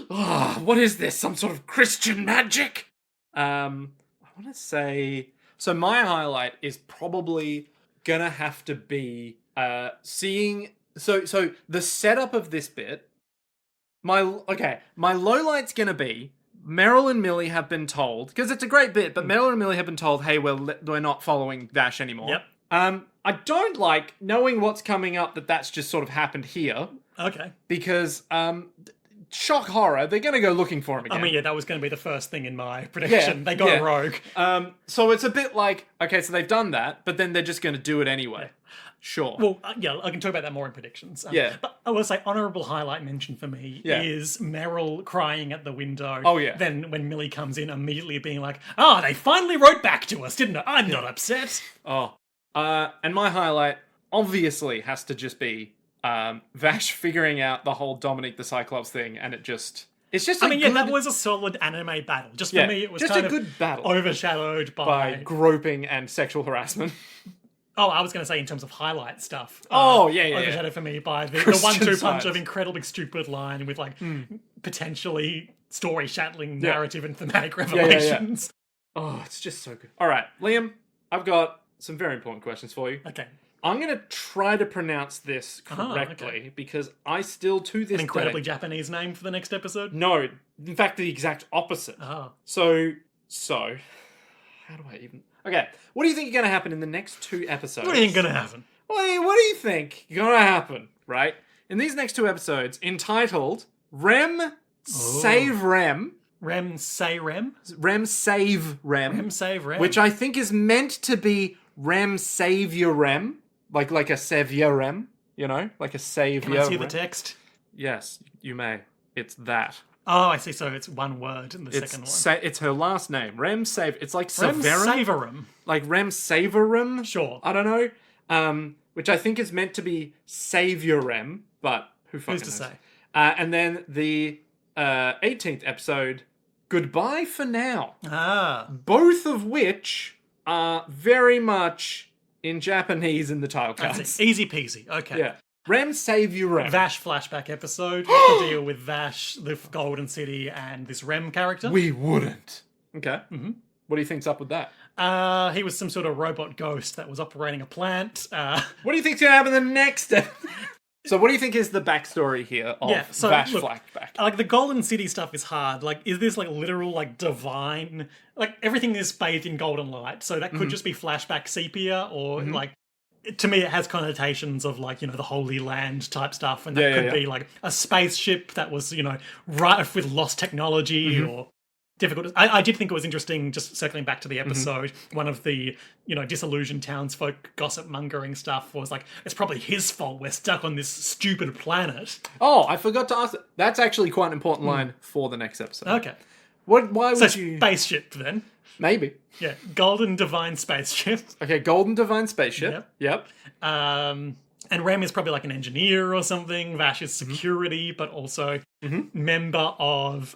What is this? Some sort of Christian magic? I want to say... So my highlight is probably gonna have to be seeing... So the setup of this bit... My lowlight's gonna be... Meryl and Millie have been told... Because it's a great bit, but Meryl and Millie have been told, hey, we're not following Vash anymore. Yep. I don't like knowing what's coming up that's just sort of happened here. Okay. Because... shock horror, they're going to go looking for him again. I mean, yeah, that was going to be the first thing in my prediction. They got rogue. So it's a bit like, okay, so they've done that, but then they're just going to do it anyway. Sure. Well, yeah, I can talk about that more in predictions. But I will say, honourable highlight mention for me is Meryl crying at the window. Oh, yeah. Then when Millie comes in, immediately being like, they finally wrote back to us, didn't they? I'm not upset. And my highlight obviously has to just be Vash figuring out the whole Dominic the Cyclops thing, and it's just that was a solid anime battle. Just for me, it was just kind a of good battle overshadowed by groping and sexual harassment. Oh, I was going to say in terms of highlight stuff. Overshadowed for me by the 1-2 punch of incredibly stupid line with like potentially story-shattling narrative and thematic revelations. Oh, it's just so good. All right, Liam, I've got some very important questions for you. Okay. I'm going to try to pronounce this correctly because I still, to this An incredibly day... Japanese name for the next episode? No, in fact, the exact opposite. Oh. So, how do I even... Okay, what do you think is going to happen in the next 2 episodes? What ain't going to happen? What do you think is going to happen, right? In these next 2 episodes, entitled Rem Save Rem... Rem say Rem? Rem Save Rem. Rem Save Rem. Which I think is meant to be Rem Savior Rem. Like a Savior Rem, you know? Like a Savior Can I see Rem. the text? Yes, you may. It's that. Oh, I see. So it's one word in the second one. It's her last name. Rem Save. It's like Rem Severum. Savorum. Like Rem Savorum. Sure. I don't know. Which I think is meant to be Saviorem, but who fucking Who's to knows? say? And then the 18th episode, Goodbye for Now. Ah. Both of which are very much in Japanese in the title cards. Easy peasy. Okay. Yeah. Rem Saviorem. Vash flashback episode to deal with Vash, the Golden City, and this Rem character. We wouldn't. Okay. Mm-hmm. What do you think's up with that? He was some sort of robot ghost that was operating a plant. What do you think's going to happen in the next episode? So what do you think is the backstory here of Vash flashback? Like, the Golden City stuff is hard. Like, is this, like, literal, like, divine... Like, everything is bathed in golden light, so that could just be flashback sepia, or, like... To me, it has connotations of, like, you know, the Holy Land type stuff, and that could be, like, a spaceship that was, you know, rife with lost technology, or... difficult. I did think it was interesting, just circling back to the episode, one of the, you know, disillusioned townsfolk gossip mongering stuff was like, it's probably his fault we're stuck on this stupid planet. Oh, I forgot to ask. That's actually quite an important line for the next episode. Okay. Why would you... Spaceship, then. Maybe. Yeah, golden divine spaceship. Okay, golden divine spaceship. Yep. And Rem is probably like an engineer or something. Vash is security, but also member of...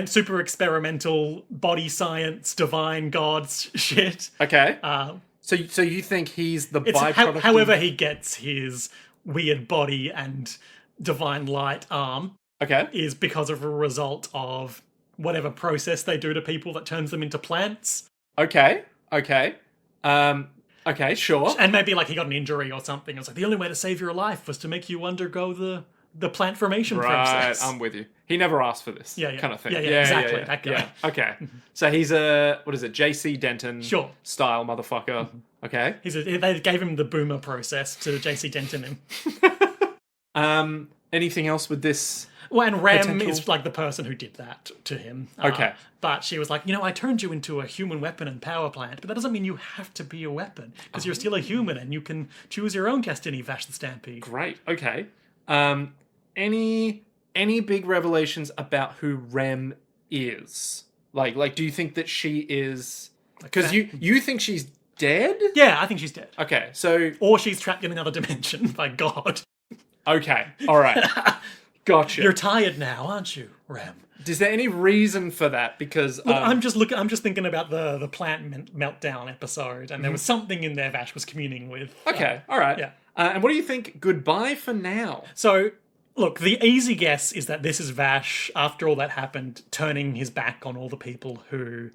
super experimental body science divine gods shit. Okay. So you think he's the It's byproduct? However he gets his weird body and divine light arm. Okay. Is because of a result of whatever process they do to people that turns them into plants. Okay. Okay, sure. And maybe like he got an injury or something. It was like the only way to save your life was to make you undergo the plant formation process. Right, I'm with you. He never asked for this kind of thing. Yeah, exactly. That guy. Yeah. Okay. So he's a, what is it, JC Denton style motherfucker. Okay. They gave him the boomer process to JC Denton him. Anything else with this? Well, and Rem is like the person who did that to him. Okay. But she was like, you know, I turned you into a human weapon and power plant, but that doesn't mean you have to be a weapon, because you're still a human and you can choose your own destiny, Vash the Stampede. Great. Okay. Any big revelations about who Rem is? Like, do you think that she is... Because you think she's dead? Yeah, I think she's dead. Okay, so... Or she's trapped in another dimension by God. Okay, all right. Gotcha. You're tired now, aren't you, Rem? Is there any reason for that? Because I'm just thinking about the plant meltdown episode, and there was something in there Vash was communing with. Okay, all right. Yeah. And what do you think? Goodbye for now. So, look, the easy guess is that this is Vash, after all that happened, turning his back on all the people who,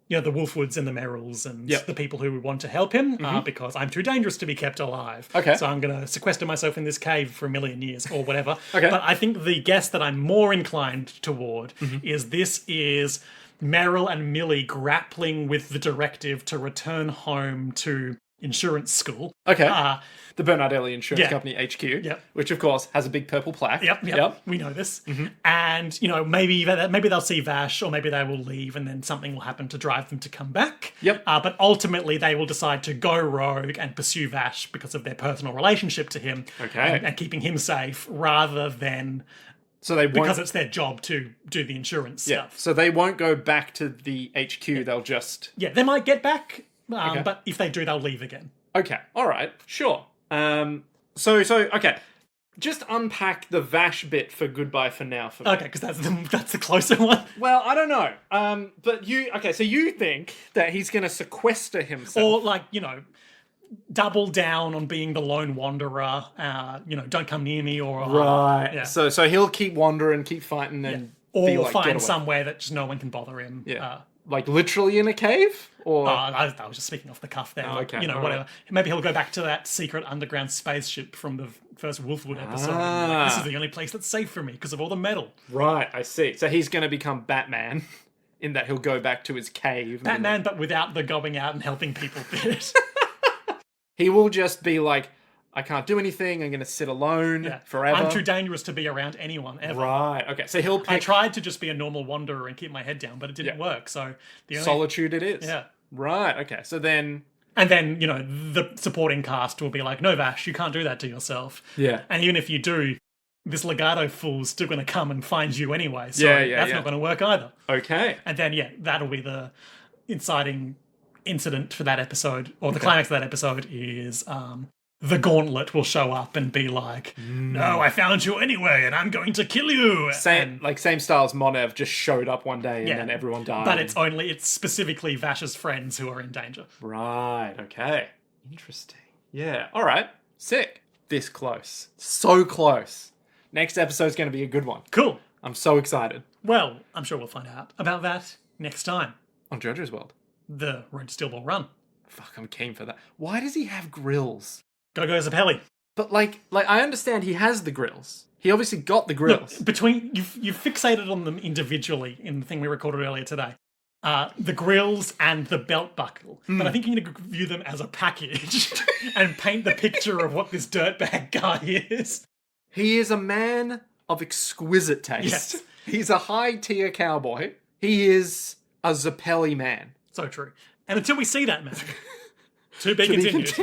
you know, the Wolfwoods and the Merrills and the people who want to help him, because I'm too dangerous to be kept alive. Okay. So I'm going to sequester myself in this cave for 1,000,000 years or whatever. Okay. But I think the guess that I'm more inclined toward is this is Merrill and Millie grappling with the directive to return home to insurance school. Okay. The Bernardelli Insurance Company HQ, Yep. which of course has a big purple plaque. Yep. We know this. And, you know, maybe they'll see Vash, or maybe they will leave and then something will happen to drive them to come back. Yep. But ultimately they will decide to go rogue and pursue Vash because of their personal relationship to him. Okay. And keeping him safe, rather than... So they won't... Because it's their job to do the insurance stuff. So they won't go back to the HQ, they'll just... Yeah, they might get back, but if they do, they'll leave again. Okay, all right, sure. Okay. Just unpack the Vash bit for Goodbye for Now for me. Okay, because that's the closer one. Well, I don't know. But so you think that he's going to sequester himself, or like, you know, double down on being the lone wanderer. You know, don't come near me, or right? Yeah. So he'll keep wandering, keep fighting, and or be like, find somewhere that just no one can bother him. Yeah. Like literally in a cave? Or I was just speaking off the cuff there. Okay, you know, whatever. Right. Maybe he'll go back to that secret underground spaceship from the first Wolfwood episode. Like, this is the only place that's safe for me because of all the metal. Right, I see. So he's going to become Batman in that he'll go back to his cave. Batman, but without the going out and helping people bit. He will just be like, I can't do anything. I'm going to sit alone forever. I'm too dangerous to be around anyone ever. Right. Okay. So he'll pick... I tried to just be a normal wanderer and keep my head down, but it didn't work. So solitude it is. Yeah. Right. Okay. So then... And then, you know, the supporting cast will be like, no, Vash, you can't do that to yourself. Yeah. And even if you do, this Legato fool's still going to come and find you anyway. So that's not going to work either. Okay. And then, that'll be the inciting incident for that episode, or the climax of that episode is the Gauntlet will show up and be like, no, I found you anyway, and I'm going to kill you. Same style as Monev just showed up one day and then everyone died. But it's specifically Vash's friends who are in danger. Right, okay. Interesting. Yeah, all right. Sick. This close. So close. Next episode's going to be a good one. Cool. I'm so excited. Well, I'm sure we'll find out about that next time. On JoJo's World. The Road to Steel Ball Run. Fuck, I'm keen for that. Why does he have grills? Gotta go Zappelli. But like I understand he has the grills. He obviously got the grills. Look, between you've fixated on them individually in the thing we recorded earlier today. The grills and the belt buckle. But I think you need to view them as a package and paint the picture of what this dirtbag guy is. He is a man of exquisite taste. Yes. He's a high-tier cowboy. He is a Zappelli man. So true. And until we see that man, to be continued.